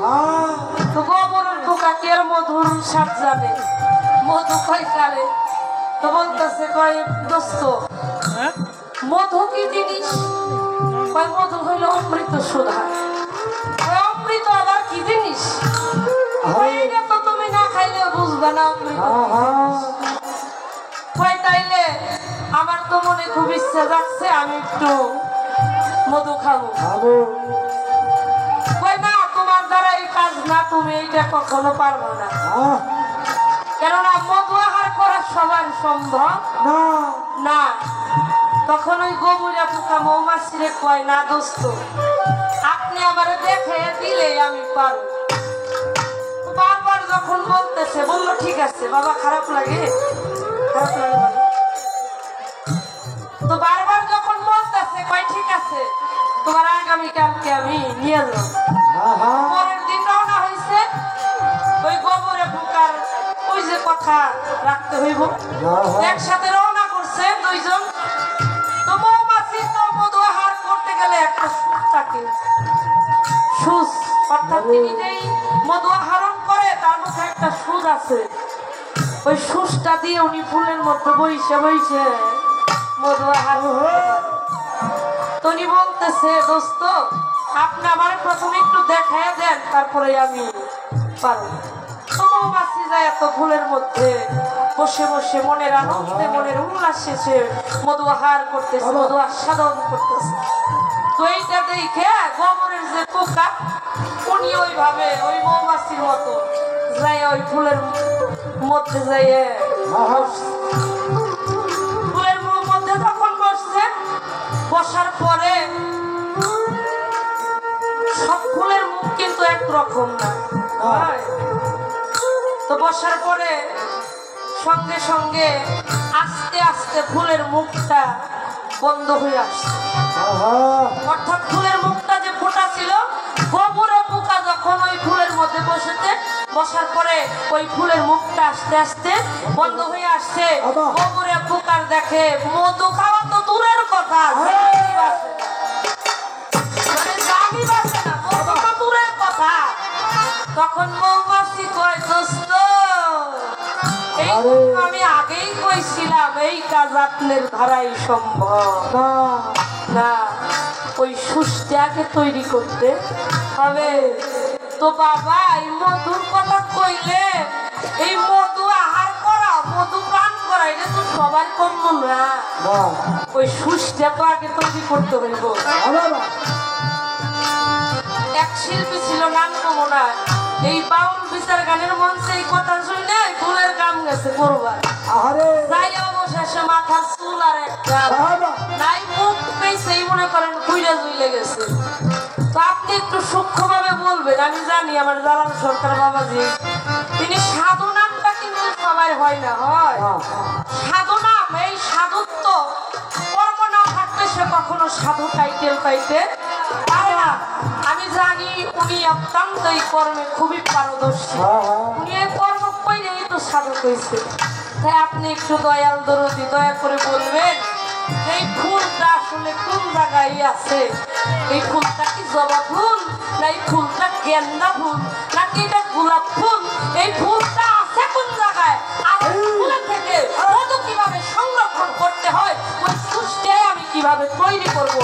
তো গোবরের পোকা কি আর মধুর স্বাদ জানে? মধু খাই কারে? তো বলতেছে কয় দোস্ত, মধু কি জিনিস? কয় মধু হইল অমৃত সুধা। অমৃত আবার কি জিনিস? এটা তো তুমি না খাইলে বুঝবে না অমৃত। কয় তাইলে আমার তো মনে খুব ইচ্ছা যাচ্ছে, আমি একটু মধু খাবো। কয় না, তোমার দ্বারা এই কাজ না, তুমি এইটা কখনো পারবো না, কেননা মধু আহার করা সবার সম্ভব না। তখন ওই গোবরা পোকা মৌমাছিরে কয় না দোস্ত, আপনি আমার দেখে দিলে আমি পারবো। বারবার যখন বলতেছে, বললো ঠিক আছে বাবা, খারাপ লাগে? খারাপ লাগে বাবা? তো বারবার যখন বলতেছে, কয় ঠিক আছে, তোমার আগামীকালকে আমি নিয়ে যাবো। পরের দিন রওনা হয়েছে, ওই গোবরে পোকার ওই যে কথা রাখতে হইব, একসাথে রওনা করছে দুইজন। তো মৌমাছি তো মধু আহার করতে গেলে একটা সুখ থাকে, সুস, অর্থাৎ তিনি যেই মধু আহরণ করে তার মধ্যে একটা সুদ আছে, ওই সুসটা দিয়ে উনি ফুলের মধ্যে বইসে বইসে মধু আহার। তো উনি বলতেছে দোস্ত, আপনি আমার প্রথমে একটু দেখায় দেন, তারপরে আমি পারবো। তো মৌমাছি যায় এত ফুলের মধ্যে বসে বসে মনের আনন্দে, মনের উল্লাসে সে মধু আহার করতেছে, মধু আস্বাদন করতেছে। তো এইটা দেখে গোবরের যে পোকা, উনি ওইভাবে ওই মৌমাছির মতো যাই ওই ফুলের মধ্যে যাইয়ে ফুলের মধ্যে যখন বসছে, বসার পরে সব ফুলের মুখ কিন্তু একরকম না, তো বসার পরে সঙ্গে সঙ্গে আস্তে আস্তে ফুলের মুখটা বন্ধ হয়ে আসছে। অর্থাৎ ফুলের মুখটা যে ফোটা ছিল, গোবরে পোকা যখন ওই ফুলের মধ্যে বসেছে, বসার পরে ওই ফুলের মুখটা আস্তে আস্তে বন্ধ হয়ে আসছে। গোবরে পোকার দেখে মধু খাওয়া তো দূরের কথা, দূরের কথা। তখন মৌমাছি কয় দোস্ত, আমি আগেই কইছিলাম এই কাজ আপনার ধারাই সম্ভব না, ওই সুষ্টাকে তৈরি করতে হবে। তো বাবা, এই মধুর কথা কইলে, এই মধু আহার করা, মধু পান করা, এটা তো সবার কম না, ওই সুষ্টা তো আগে তৈরি করতে হইব। এক শিল্পী ছিল, নাম কমো না, এই বাউল বিচার গানের মঞ্চে এই কথা শুনে ফুলের কাম গেছে করবার, যাইয়া বসে শেষে মাথার চুল আর একটা নাই মুখ পেয়েছেই মনে করেন কুইরা জুইলে গেছে। তো আপনি একটু সূক্ষ্মভাবে বলবেন। আমি জানি আমার জালাল সরকার বাবাজি তিনি সাধু নামটা কিন্তু সবাই হয় না, হয় সাধু নাম। এই সাধুত্ব কর্ম না থাকলে সে কখনো সাধু টাইটেল পাইতে পারে না। আমি জানি উনি অত্যন্ত এই কর্মে খুবই পারদর্শী। উনি এই কর্ম কইলেই তো সাধু হয়েছে। তাই আপনি একটু দয়াল দরদি দয়া করে বলবেন এই ফুলটা আসলে কোন জায়গায় আছে? এই ফুলটা কি জবা ফুল, না এই ফুলটা গেন্দা ফুল, নাকি এটা গোলাপ ফুল? এই ফুলটা আছে কোন জায়গায়? আর ফুল থেকে মধু কিভাবে সংরক্ষণ করতে হয় ওই সুষ্ঠে আমি কিভাবে তৈরি করবো?